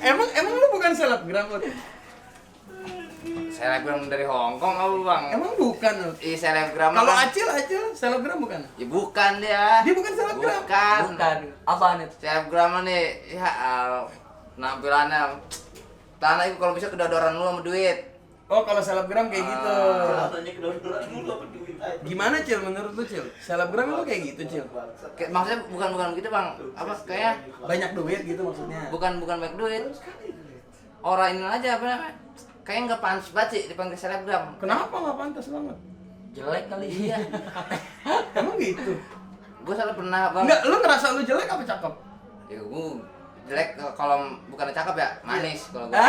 Emang lo bukan selebgram lo? Selebgram dari Hongkong apa bang? Emang bukan lo? Iya selebgram. Kalau kan? Acil selebgram bukan? Ya bukan dia. Dia bukan selebgram. Bukan. Bukan. Apaan itu? Selebgram nih, ya penampilannya tanah itu kalau bisa kedodoran lu sama duit. Oh, kalau selebgram kayak gitu. Katanya kedodoran mulu apa duit aja. Gimana Cil menurut lu Cil? Selebgram lo kayak gitu Cil? Maksudnya bukan gitu bang. Apa kayak Banyak duit gitu maksudnya? bukan banyak duit. Orang ini aja apa namanya? Kayak nggak pantas banget sih dipanggil selebgram. Kenapa nggak pantas banget? Jelek kali. Iya. Emang gitu? Gue selalu pernah bang. Enggak, lu ngerasa lu jelek apa cakep? Ya gue jelek kalau bukan cakep ya manis kalau gue.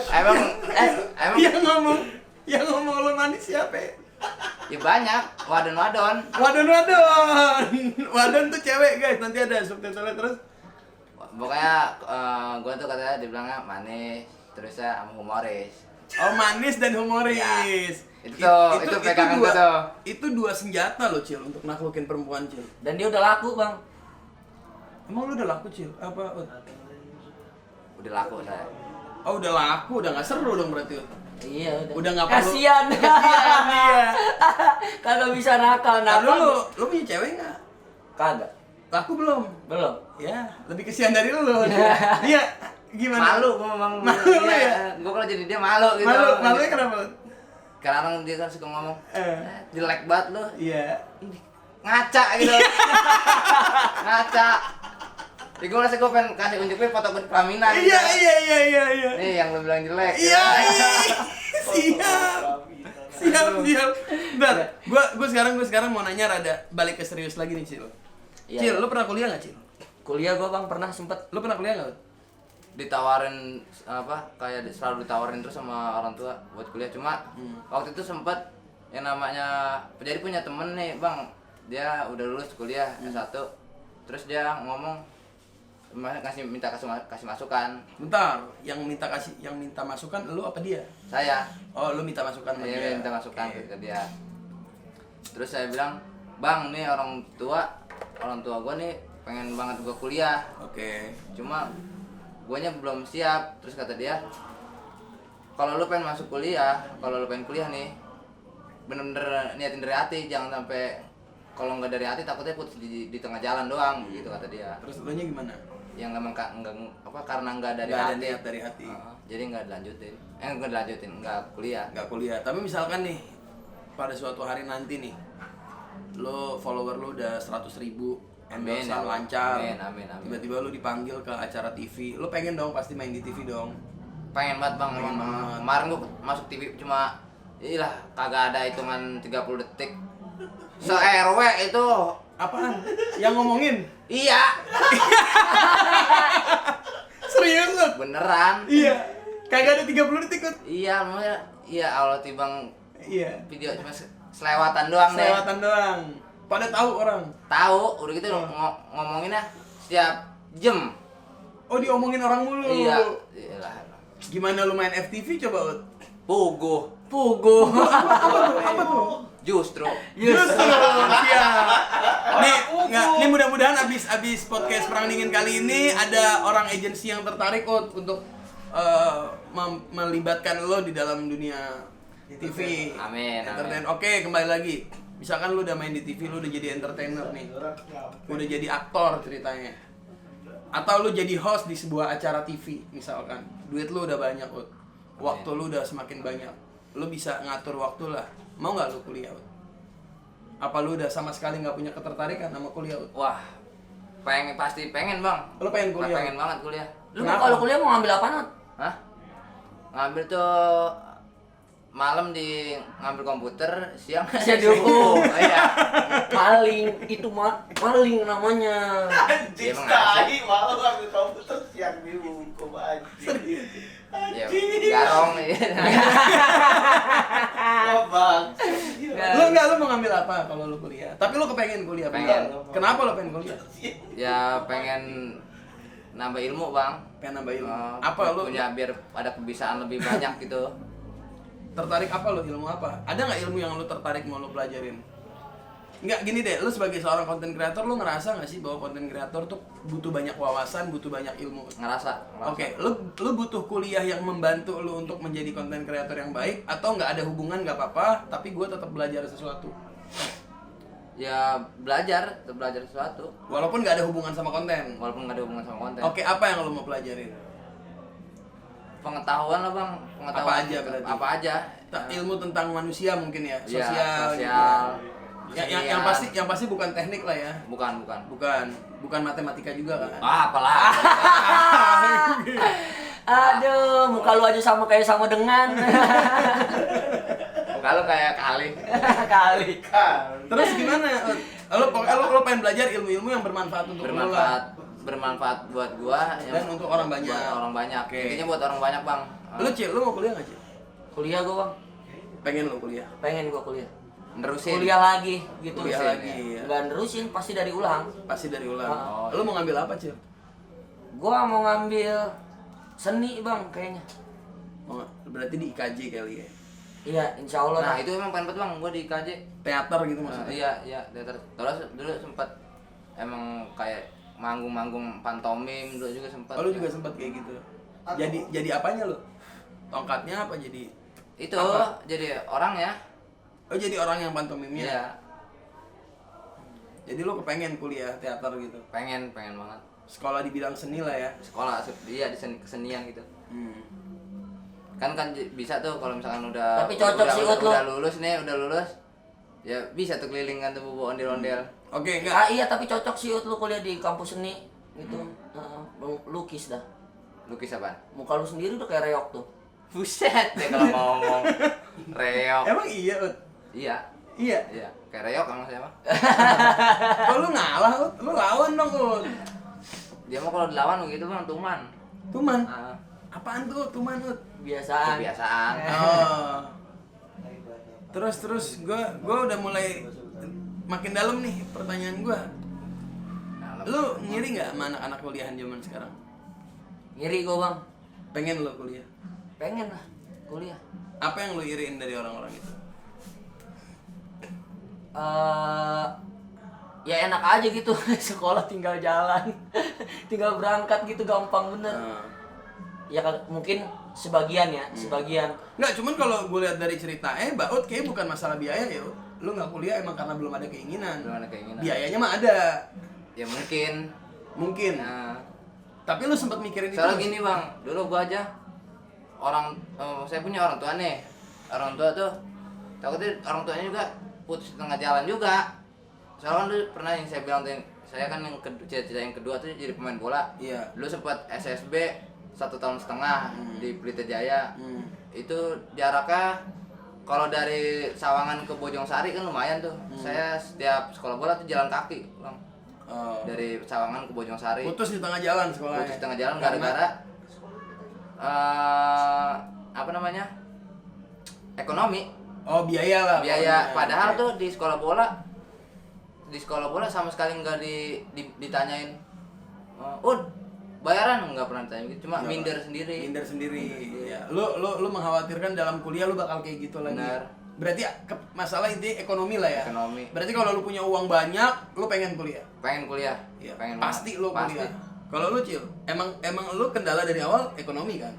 emang yang ngomong lu manis siapa ya? ya banyak wadon. Wadon tuh cewek guys, nanti ada subtitlenya terus. Pokoknya gue tuh katanya dibilangnya manis terusnya sama humoris. Oh, manis dan humoris. Ya. Itu pegangan gua tuh. Itu dua senjata loh Cil untuk naklukin perempuan Cil. Dan dia udah laku bang. Emang lu udah laku Cil? Apa? Ut? Udah laku saya. Oh, udah laku, udah nggak seru dong berarti. Ut. Iya udah. Udah nggak perlu. Kasian. Kasian dia. Kagak bisa nakal Nah, nakal. lu punya cewek nggak? Kagak. Laku belum? Belum. Ya, lebih kesian dari lu. Iya, gimana? Malu gue memang. Malu lu ya? Gue kalau jadi dia malu gitu. Malunya kenapa? Karena orang dia kan suka ngomong Eh. jelek banget lu. Iya. Ngaca gitu. Ngaca. Ya gue ngerasa gue pengen kasih unjukin foto gue di pelaminan. Iya. Nih yang lu bilang jelek. Iya. Siap. Bentar, gua sekarang mau nanya rada balik ke serius lagi nih, Cil. Iya. Cil, lu pernah kuliah nggak, Cil? Kuliah gua bang pernah sempet. Lu pernah kuliah nggak? Ditawarin apa kayak selalu ditawarin terus sama orang tua buat kuliah cuma waktu itu sempat yang namanya jadi punya temen nih bang dia udah lulus kuliah S1 terus dia ngomong minta kasih masukan Bentar, yang minta masukan lu apa dia? saya Oh, lu minta masukan sama dia. minta masukan Oke. ke dia terus saya bilang bang nih orang tua gua nih pengen banget gua kuliah Oke. cuma guanya belum siap. Terus kata dia kalau lu pengen masuk kuliah, kalau lu pengen kuliah nih bener-bener niatin dari hati, jangan sampai kalau nggak dari hati takutnya putus di tengah jalan doang gitu kata dia. Terus lu nya gimana? Yang emang enggak apa karena nggak dari Nggak ada hati. niat dari hati. Jadi nggak dilanjutin. Nggak dilanjutin, nggak kuliah. Nggak kuliah. Tapi misalkan nih pada suatu hari nanti nih lo follower lu udah 100.000, Amin, endorsean ya. lancar. Amin. Tiba-tiba lu dipanggil ke acara TV. Lu pengen dong pasti main di TV dong. Pengen banget bang, Pengen emang. banget. Kemarin gua masuk TV cuma iyalah kagak ada hitungan 30 detik. Se-RW itu Apaan? Yang ngomongin? iya, Serius lu? beneran. Iya. Kagak ada 30 detik Ut. Iya, maksudnya iya Allah tibang Iya. video cuma selewatan doang deh. Selewatan doang. Pada tahu orang. Tahu, udah gitu ngomonginnya setiap jam. Oh, diomongin orang mulu. Iya. Iyalah. Gimana lu main FTV coba, Ut? Puguh. Apa tuh? Justru. Justru. Iya. Nih, Nih mudah-mudahan abis podcast Perang Dingin kali ini ada orang agensi yang tertarik untuk melibatkan lo di dalam dunia TV. Amin, Entertain. amin. Oke, kembali lagi. Misalkan lu udah main di TV, lu udah jadi entertainer nih. Udah jadi aktor ceritanya. Atau lu jadi host di sebuah acara TV misalkan. Duit lu udah banyak, Ut. Waktu lu udah semakin banyak. Lu bisa ngatur waktu lah. Mau nggak lu kuliah, Ut? Apa lu udah sama sekali nggak punya ketertarikan sama kuliah, Ut? Wah, pasti pengen bang. Lu pengen kuliah? Pengen banget kuliah. Lu Kenapa? kalau kuliah mau ngambil apa, Nut? Hah? Ngambil tuh malam ngambil komputer, siang Siang dihukum. Oh, iya. Maling, itu maling namanya. Anjing Emang sekali, malu ambil komputer siang dihukum anjing. Ya, Anjing. garong nih. Wah bang. Lu mau ngambil apa kalau lu kuliah? Tapi lu kepengen kuliah, Bang? Pengen. Kenapa lu pengen kuliah? Ya pengen nambah ilmu bang. Pengen nambah ilmu. Oh, Apa lu punya biar ada kebiasaan lebih banyak gitu. tertarik apa lu? Ilmu apa? Ada nggak ilmu yang lu tertarik mau lu pelajarin? Nggak, gini deh, lu sebagai seorang content creator, lu ngerasa nggak sih bahwa content creator tuh butuh banyak wawasan, butuh banyak ilmu? Ngerasa. Oke, lu butuh kuliah yang membantu lu untuk menjadi content creator yang baik, atau nggak ada hubungan nggak apa-apa, tapi gue tetap belajar sesuatu. Ya belajar sesuatu. Walaupun nggak ada hubungan sama konten. Walaupun nggak ada hubungan sama konten. Oke, apa yang lu mau pelajarin? Pengetahuan lah bang. Pengetahuan Apa aja berarti? Apa aja. Ilmu tentang manusia mungkin ya, Iya, sosial. Gitu. sosial. Yang pasti bukan teknik lah ya. Bukan. Bukan matematika juga kan. Apalah. Aduh, muka lu aja sama dengan. Muka lu kayak kali. Kali. Terus gimana? Lo pengen belajar ilmu-ilmu yang bermanfaat untuk lo lah. Bermanfaat buat gua Dan untuk orang banyak. Buat orang banyak. Oke. Intinya buat orang banyak, Bang. Lu Cil, lu mau kuliah nggak Cil? Kuliah gua, Bang. Pengen lo kuliah? Pengen gua kuliah. Nerusin. Kuliah lagi gitu. Kuliah sih. lagi, ya. Nggak nerusin, pasti dari ulang. Pasti dari ulang. Oh, Lu mau ngambil apa Cil? Gua mau ngambil seni, Bang, kayaknya. Berarti di IKJ kali ya? Iya, insya Allah. Nah, dah. itu emang pengen banget, Bang. Gua di KJ. Teater gitu maksudnya? Iya, teater. Terus dulu sempat emang kayak manggung-manggung pantomim dulu juga sempat. Oh, lu juga sempat kayak gitu? Jadi apanya lu? Tongkatnya apa jadi? Itu apa? jadi orang ya. Oh, jadi orang yang pantomimnya? Iya, Jadi lu kepengen kuliah teater gitu? pengen banget. Sekolah di bidang seni lah ya? Sekolah iya di kesenian gitu. Hmm. Kan bisa tuh kalau misalkan udah Tapi cocok sih, Ut, lu. udah lulus. Ya bisa tuh keliling kan tuh bawa ondel-ondel. Oke, enggak. Iya, tapi cocok sih Ut, lu kuliah di kampus seni gitu. Lukis dah. Lukis apaan? Muka lu sendiri udah kayak reok tuh. Buset ya kalau mau ngomong reok. Emang iya, Ut? Iya, Iya. iya. Kayak reok emang saya mah. Kalau lu ngalah, Ut, lu lawan dong, Ut. Dia mah kalau dilawan begitu Bang, tuman. Tuman? Ah, Apaan tuh tuman, Ut? Biasaan. kebiasaan. Oh. Terus gua udah mulai makin dalam nih pertanyaan gua. Lu ngiri nggak sama anak-anak kuliahan zaman sekarang? Ngiri gua, Bang. Pengen lu kuliah? Pengen lah kuliah. Apa yang lu iriin dari orang-orang itu? Ya enak aja gitu. Sekolah tinggal jalan. Tinggal berangkat gitu, gampang bener. Ya mungkin sebagian ya, sebagian. Nggak, cuman kalau gue lihat dari cerita Baut kayak bukan masalah biaya ya, Ut. Lu nggak kuliah emang karena belum ada keinginan. Belum ada keinginan. Biayanya mah ada, Ya mungkin. mungkin. Nah, Tapi lu sempat mikirin itu? soalnya nggak sih? gini Bang, dulu gua aja saya punya orang tua nih. Orang tua tuh takutnya orang tuanya juga putus di tengah jalan juga. Soalnya kan dulu pernah yang saya bilang tuh, saya kan yang cita-cita yang kedua tuh jadi pemain bola. Iya. Dulu sempat SSB 1,5 tahun di Pelita Jaya. Itu jaraknya kalau dari Sawangan ke Bojongsari kan lumayan tuh. Saya setiap sekolah bola tuh jalan kaki, Bang. Oh. Dari Sawangan ke Bojongsari. Putus di tengah jalan sekolahnya. Putus tengah jalan Karena- gara-gara apa namanya? Ekonomi. Oh, biaya lah. Biaya. pokoknya. Padahal Oke. tuh di sekolah bola sama sekali nggak ditanyain. Bayaran nggak pernah ditanya gitu, cuma Nggak, minder sendiri. Minder sendiri. Ya. Lu mengkhawatirkan dalam kuliah lu bakal kayak gitu lagi. Benar. Berarti masalah intinya ekonomi lah ya. Ekonomi. Berarti kalau lu punya uang banyak, lu pengen kuliah. Pengen kuliah. Iya. Pengen Pasti banget. lu kuliah. Kalau lu Cil, emang lu kendala dari awal ekonomi kan?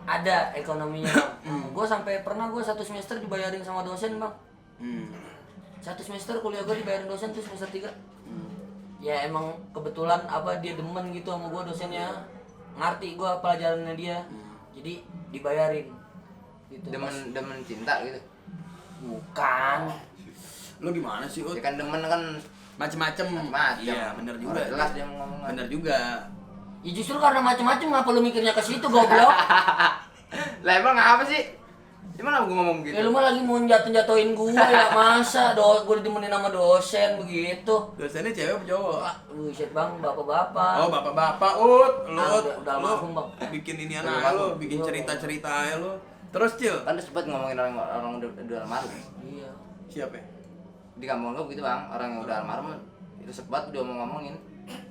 Ada ekonominya bang. Gue sampai pernah gue 1 semester dibayarin sama dosen bang. 1 semester kuliah gue dibayarin dosen tuh semester 3. Ya emang kebetulan apa dia demen gitu sama gue dosennya, ngerti gue pelajarannya dia, jadi dibayarin. Gitu. Demen cinta gitu. Bukan. Lu gimana sih, Ut? Ya kan demen kan Macem-macem. macam. Iya, bener juga. Jelas dia mau ngomong. Bener juga. Ya justru karena macem-macem ngapa lu mikirnya ke situ goblok? Lah emang apa sih? Gimana gue ngomong gitu? Ya lu mah lagi mau jatuhin gua ya masa gua ditemenin sama dosen begitu. Dosennya cewek apa cowok? Buset bang, bapak-bapak. Oh, bapak-bapak, Ut. Lu, Ah, Ut. udah Lu almarhum, Bang. bikin ini Udah anak almarhum. lu, bikin cerita-cerita aja lu. Terus, Cil. Kan dia sempat ngomongin orang udah almarhum. Iya. Siapa ya? Di kampung gue gitu bang, orang yang udah almarhum itu sempat udah mau ngomongin.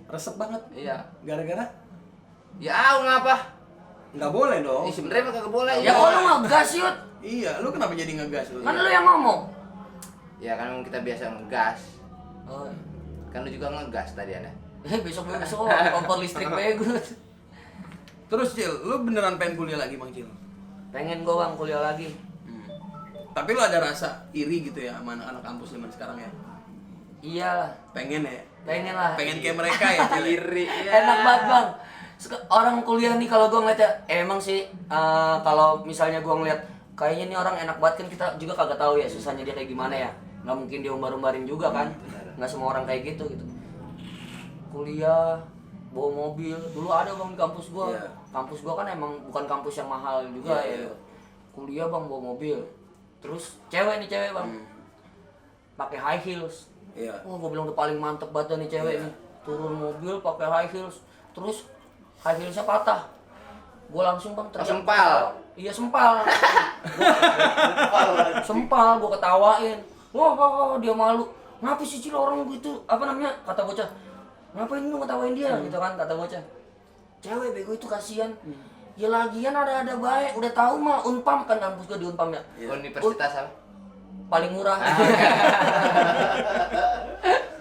Resep banget. Iya. Gara-gara? Ya ngapa? Nggak boleh dong. Ini sebenarnya mah kagak boleh. Ya kok lu ngegas Yud? Iya, lu kenapa jadi ngegas lu? Kan lu yang ngomong. Ya kan emang kita biasa ngegas. Oh. Kan lu juga ngegas tadi ada. Besok kompor listrik bego. Terus, Cil, lu beneran pengen kuliah lagi, Bang Cil? Pengen gua bang kuliah lagi. Tapi lu ada rasa iri gitu ya sama anak-anak kampus zaman sekarang ya? Iyalah, Pengen ya? pengen lah. Pengen kayak mereka ya, Cil? Iri. Enak banget bang. Orang kuliah nih kalau gua ngeliat ya, emang sih kalau misalnya gua ngeliat kayaknya nih orang enak banget kan, kita juga kagak tahu ya susahnya dia kayak gimana ya. Nggak mungkin dia umbar-umbarin juga kan. Nggak semua orang kayak gitu. Kuliah bawa mobil dulu ada bang di kampus gua. Iya. Kampus gua kan emang bukan kampus yang mahal juga Iya, ya. iya. Kuliah bang bawa mobil. Terus cewek bang. Pakai high heels. Iya. Oh, gue bilang udah paling mantep banget nih cewek Iya. nih. Turun mobil pakai high heels. Terus high heelsnya patah. Gue langsung bang teriak. Sempal. Iya sempal. Sempal, gue ketawain. Wah, dia malu. Ngapa sih Cil orang gitu? Apa namanya? Kata bocah. Ngapain lu ngetawain dia? Gitu kan kata bocah. Cewek bego itu kasihan. Ya lagian ada baik. Udah tahu mah Unpam kan, kampus gue di Unpam ya. Universitas apa? Paling murah.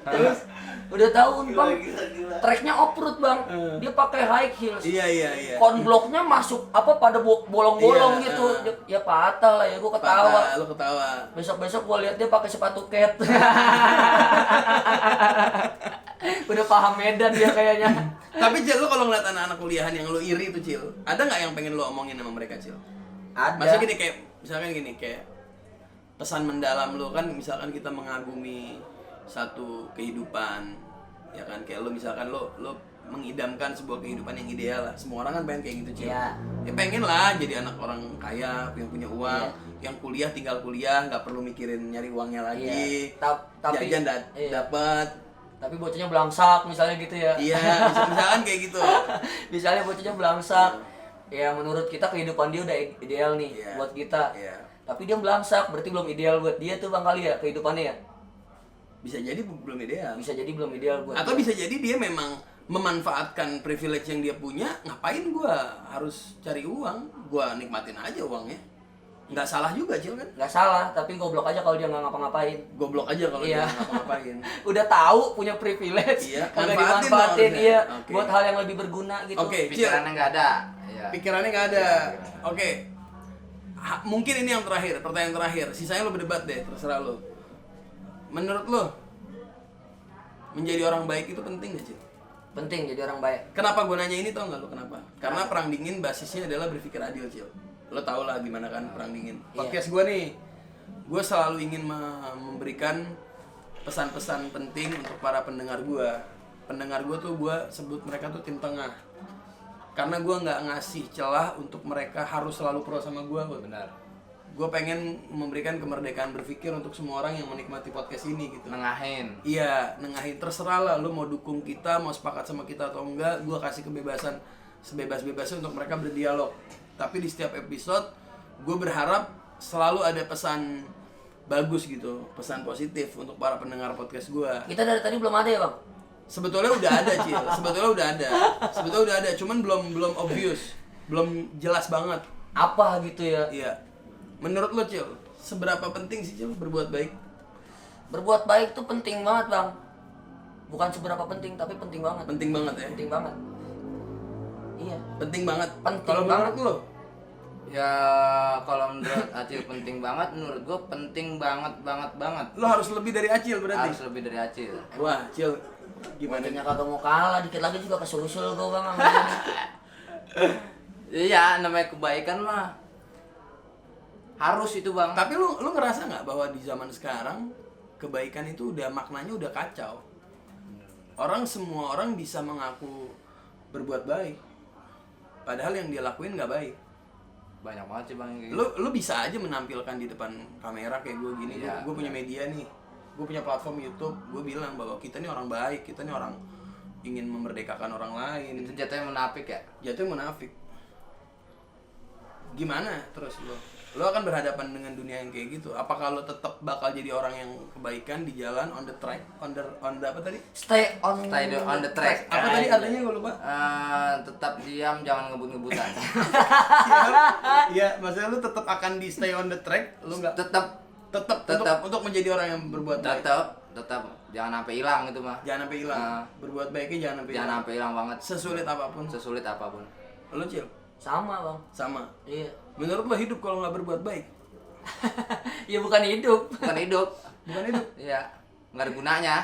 Terus udah tahu Unpam tracknya off-road bang, dia pakai high heels. Iya. Konbloknya masuk apa pada bolong-bolong Iya, gitu. Ya patah lah ya, gua ketawa. Patah, lu ketawa. Besok-besok gua lihat dia pakai sepatu cat. Udah paham medan dia kayaknya. Tapi Cil, lu kalau ngeliat anak-anak kuliahan yang lu iri tuh, Cil, ada nggak yang pengen lu omongin sama mereka, Cil? Ada. Maksudnya gini, kayak misalkan gini, kayak pesan mendalam lu kan, misalkan kita mengagumi satu kehidupan, ya kan, kayak lu misalkan lu mengidamkan sebuah kehidupan yang ideal lah. Semua orang kan pengen kayak gitu, Cil. Iya. Ya pengen lah jadi anak orang kaya, yang punya uang, Iya. yang kuliah tinggal kuliah, nggak perlu mikirin nyari uangnya lagi. Iya. Tapi jajan iya. dapat. Tapi bocahnya belangsak misalnya gitu ya. Iya, misalkan kayak gitu. Misalnya bocahnya belangsak. Ya menurut kita kehidupan dia udah ideal nih Iya. buat kita. Iya. Tapi dia belangsak, berarti belum ideal buat dia tuh bang kali ya kehidupannya ya. Bisa jadi belum ideal. Bisa jadi belum ideal buat Atau dia. bisa jadi dia memang memanfaatkan privilege yang dia punya. Ngapain gua harus cari uang? Gua nikmatin aja uangnya. Nggak salah juga, Cil, kan? Nggak salah, tapi goblok aja kalau dia nggak ngapa-ngapain. Goblok aja kalau Iya. dia nggak ngapa-ngapain. Udah tahu punya privilege, Iya, kagak manfaatin dimanfaatin dong harusnya. iya Oke. buat hal yang lebih berguna gitu. Oke. Pikirannya nggak ada. Iya. Pikirannya nggak ada. Iya. Oke. Mungkin ini yang terakhir, pertanyaan terakhir. Sisanya lo berdebat deh, terserah lo. Menurut lo, menjadi orang baik itu penting gak, Cil? Penting jadi orang baik. Kenapa gue nanya ini, tau nggak lo kenapa? Karena Perang Dingin basisnya adalah berpikir adil, Cil. Lo tau lah gimana kan Perang Dingin. Iya. Podcast gue nih, gue selalu ingin memberikan pesan-pesan penting untuk para pendengar gue. Pendengar gue tuh gue sebut mereka tuh tim tengah. Karena gue nggak ngasih celah untuk mereka harus selalu pro sama gue. Benar. Gue pengen memberikan kemerdekaan berpikir untuk semua orang yang menikmati podcast ini gitu. Nengahin. Iya, nengahin, terserah lah lu mau dukung kita, mau sepakat sama kita atau enggak. Gue kasih kebebasan sebebas-bebasnya untuk mereka berdialog. Tapi di setiap episode gue berharap selalu ada pesan bagus gitu, pesan positif untuk para pendengar podcast gue. Kita dari tadi belum ada ya bang? Sebetulnya udah ada, Cil. Sebetulnya udah ada, cuman belum obvious, belum jelas banget. Apa gitu ya? Iya. Menurut lo, Cil, seberapa penting sih Cil berbuat baik? Berbuat baik tuh penting banget, Bang. Bukan seberapa penting, tapi penting banget. Penting banget ya. Penting banget. Iya. Penting banget. Penting Kalau menurut banget. lo? Ya kalau menurut Acil penting banget, menurut gue penting banget. Lo harus lebih dari Acil berarti. Harus lebih dari Acil. Wah, Cil gimana? Motornya kagak mau kalah, dikit lagi juga kesusul gua, Bang. sama dia. Iya, namanya kebaikan mah harus itu bang. Tapi lu ngerasa nggak bahwa di zaman sekarang kebaikan itu udah maknanya udah kacau. Semua orang bisa mengaku berbuat baik, padahal yang dia lakuin nggak baik. Banyak banget sih bang yang kayak gitu. Lu bisa aja menampilkan di depan kamera kayak gue gini. Iya, Gue punya media nih, gue punya platform YouTube. Gue bilang bahwa kita nih orang baik, kita nih orang ingin memerdekakan orang lain. Itu jatuhnya munafik ya. Jatuhnya munafik. Gimana terus lo akan berhadapan dengan dunia yang kayak gitu? Apakah lo tetap bakal jadi orang yang kebaikan di jalan, on the track, on the apa tadi? Stay on the track. Apa tadi artinya gue lupa? Tetap diam, jangan ngebut-ngebutan. Iya, maksudnya lo tetap akan di stay on the track, lo nggak tetap untuk menjadi orang yang berbuat baik. tetap jangan sampai hilang gitu mah. Jangan sampai hilang. Berbuat baiknya jangan sampai Jangan hilang. sampai hilang banget. Sesulit apapun. Lo Cil? sama, Bang. Sama. Iya. Menurut lo hidup kalau nggak berbuat baik? Ya bukan hidup. Bukan hidup. Bukan hidup. Iya, nggak ada gunanya.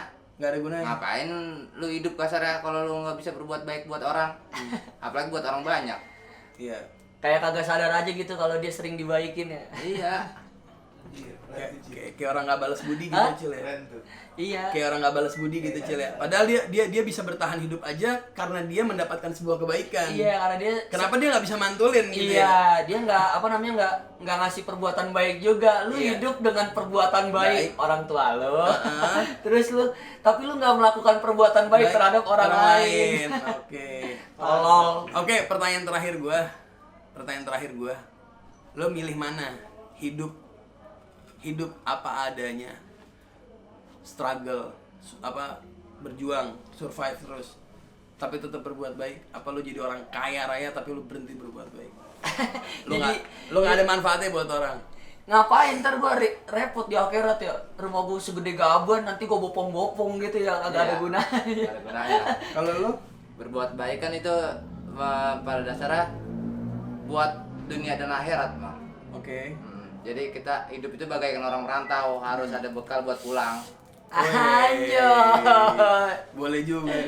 Nggak ada gunanya. Ngapain lu hidup kasarnya kalau lu nggak bisa berbuat baik buat orang, apalagi buat orang banyak. Iya. Kayak kagak sadar aja gitu kalau dia sering dibaikin ya. Iya. Kayak orang nggak balas budi gitu Hah? Cil ya. Keren tuh. Iya. Kayak orang nggak balas budi gitu Cil ya. Padahal dia bisa bertahan hidup aja karena dia mendapatkan sebuah kebaikan. Iya, karena dia Kenapa dia nggak bisa mantulin gitu ya? Iya, dia nggak ngasih perbuatan baik juga. Lu Iya. hidup dengan perbuatan Baik. baik orang tua lu. Terus tapi lu nggak melakukan perbuatan baik terhadap orang lain. Oke. Tolong. Oke, pertanyaan terakhir gua. Lo milih mana? Hidup apa adanya, struggle, berjuang, survive terus, tapi tetap berbuat baik. Apa lo jadi orang kaya raya tapi lo berhenti berbuat baik? Lo nggak ada manfaatnya buat orang. Ngapain ntar gua repot di akhirat ya. Rumah gua segede gaban, nanti gua bopong-bopong gitu ya, kagak ada Iya. gunanya. Nggak ada gunanya. Kalau lo? Berbuat baik kan itu pada dasarnya buat dunia dan akhirat mah. Oke. Jadi kita hidup itu bagaikan orang merantau, harus ada bekal buat pulang. Anjay. Boleh juga nih.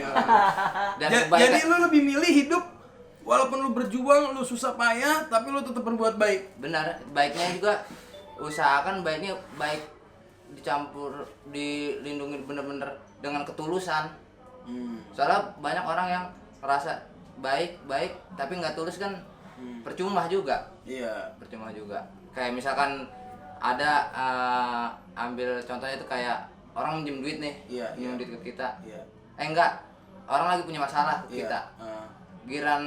Dan Jadi lo lebih milih hidup walaupun lo berjuang, lo susah payah, tapi lo tetap berbuat baik. benar, baiknya juga usahakan baiknya baik dicampur, dilindungi bener-bener dengan ketulusan. Soalnya banyak orang yang ngerasa baik tapi nggak tulus kan, percuma juga. Iya. Percuma juga. Kayak misalkan ada ambil contohnya itu kayak orang minjem duit nih, Iya, minjem iya. duit ke kita. Iya. Enggak, orang lagi punya masalah ke Iya. kita. Giran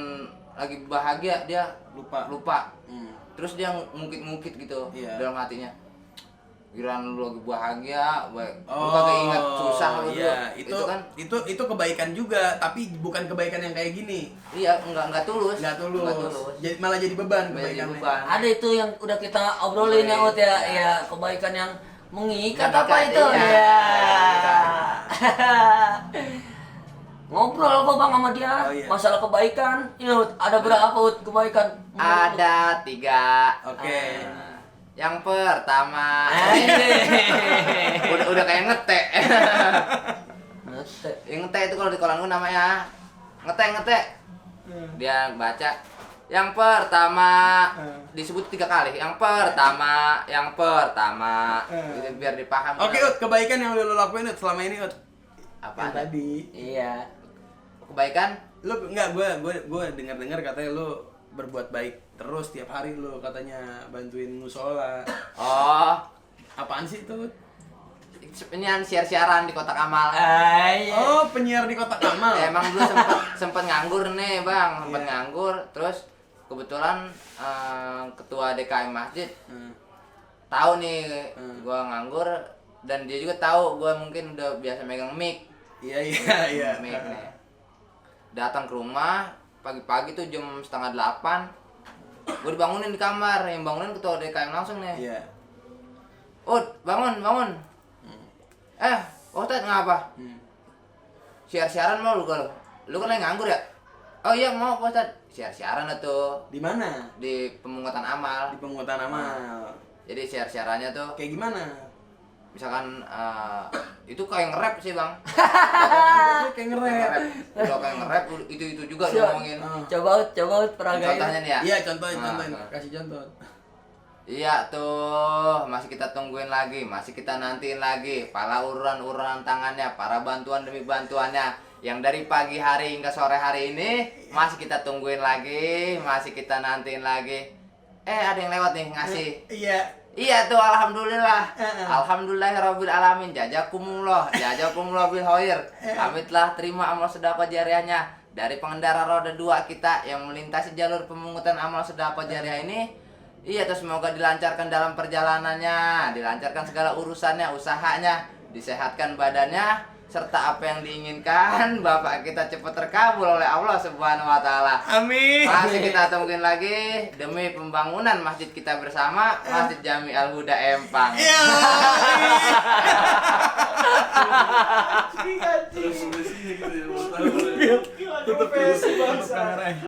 lagi bahagia dia lupa. Terus dia ngungkit-ngungkit gitu Iya. dalam hatinya. Giran lu lagi bahagia, lu kagak ingat susah lu iya. dulu. kan Itu kebaikan juga, tapi bukan kebaikan yang kayak gini. iya enggak tulus. Nggak tulus. Jadi, malah jadi beban Malah jadi kebaikannya. beban. Ada itu yang udah kita obrolin ya, Ut ya. Ya, kebaikan yang mengikat Mengikat, apa itu? iya. Ya. Ngobrol kok Bang sama dia Oh, iya. masalah kebaikan. Ya, Ut, ada berapa Ut kebaikan? Ada 3. Oke. Yang pertama, udah kayak ngetek. Yang ngetek itu kalau di koran gue namanya ngetek. Dia baca. Yang pertama disebut 3 kali. Yang pertama. Gitu, biar dipaham. Oke, Ut, kebaikan yang lo lakuin Ut selama ini Ut. Apa? Yang tadi. Iya. Kebaikan? Lu enggak, gue dengar katanya lu berbuat baik terus tiap hari lu katanya bantuin musola. Oh, Apaan sih itu? Ut? ini siar-siaran di kotak amal. Iya. Oh, penyiar di kotak amal. Ya, emang dulu sempet nganggur nih bang, sempet Iya. nganggur. Terus kebetulan ketua DKM masjid tahu nih gua nganggur, dan dia juga tahu gua mungkin udah biasa megang mic. Iya. Mic nih. Datang ke rumah pagi-pagi tuh jam 7:30. Gua dibangunin di kamar, yang bangunin ketua DKM langsung nih. Iya. Bangun, bangun. Ustadz ngapa? Siar-siaran mau lu kalau. Lu kan lagi nganggur ya? Oh iya mau Pak Ustadz. Siar-siaran tuh Di mana? di pemungutan amal. Di pemungutan amal. Jadi siar-siarannya tuh Kayak gimana? misalkan itu kayak nge-rap sih, Bang. Kayak nge-rap. Udah kayak nge-rap itu juga Siap. ngomongin. Coba peragain. Contohnya nih ya. Iya, contohin. Nah. Kasih contoh. Iya tuh, masih kita tungguin lagi, masih kita nantiin lagi. Para ururan-ururan tangannya, para bantuan demi bantuannya. Yang dari pagi hari hingga sore hari ini masih kita tungguin lagi, masih kita nantiin lagi. Ada yang lewat nih ngasih. Iya. Iya tuh, alhamdulillah. Alhamdulillahirabbil alamin. Jazakumullah bil khair. Kami telah terima amal sedekah jariahnya dari pengendara roda 2 kita yang melintasi jalur pemungutan amal sedekah jariah ini. Iya tuh, semoga dilancarkan dalam perjalanannya, dilancarkan segala urusannya, usahanya, disehatkan badannya, serta apa yang diinginkan Bapak kita cepat terkabul oleh Allah Subhanahu wa taala. Amin. Masih kita tungguin lagi demi pembangunan masjid kita bersama, Masjid Jami Al Huda Empang. Iya. Anjing. Gila profesi bangsa.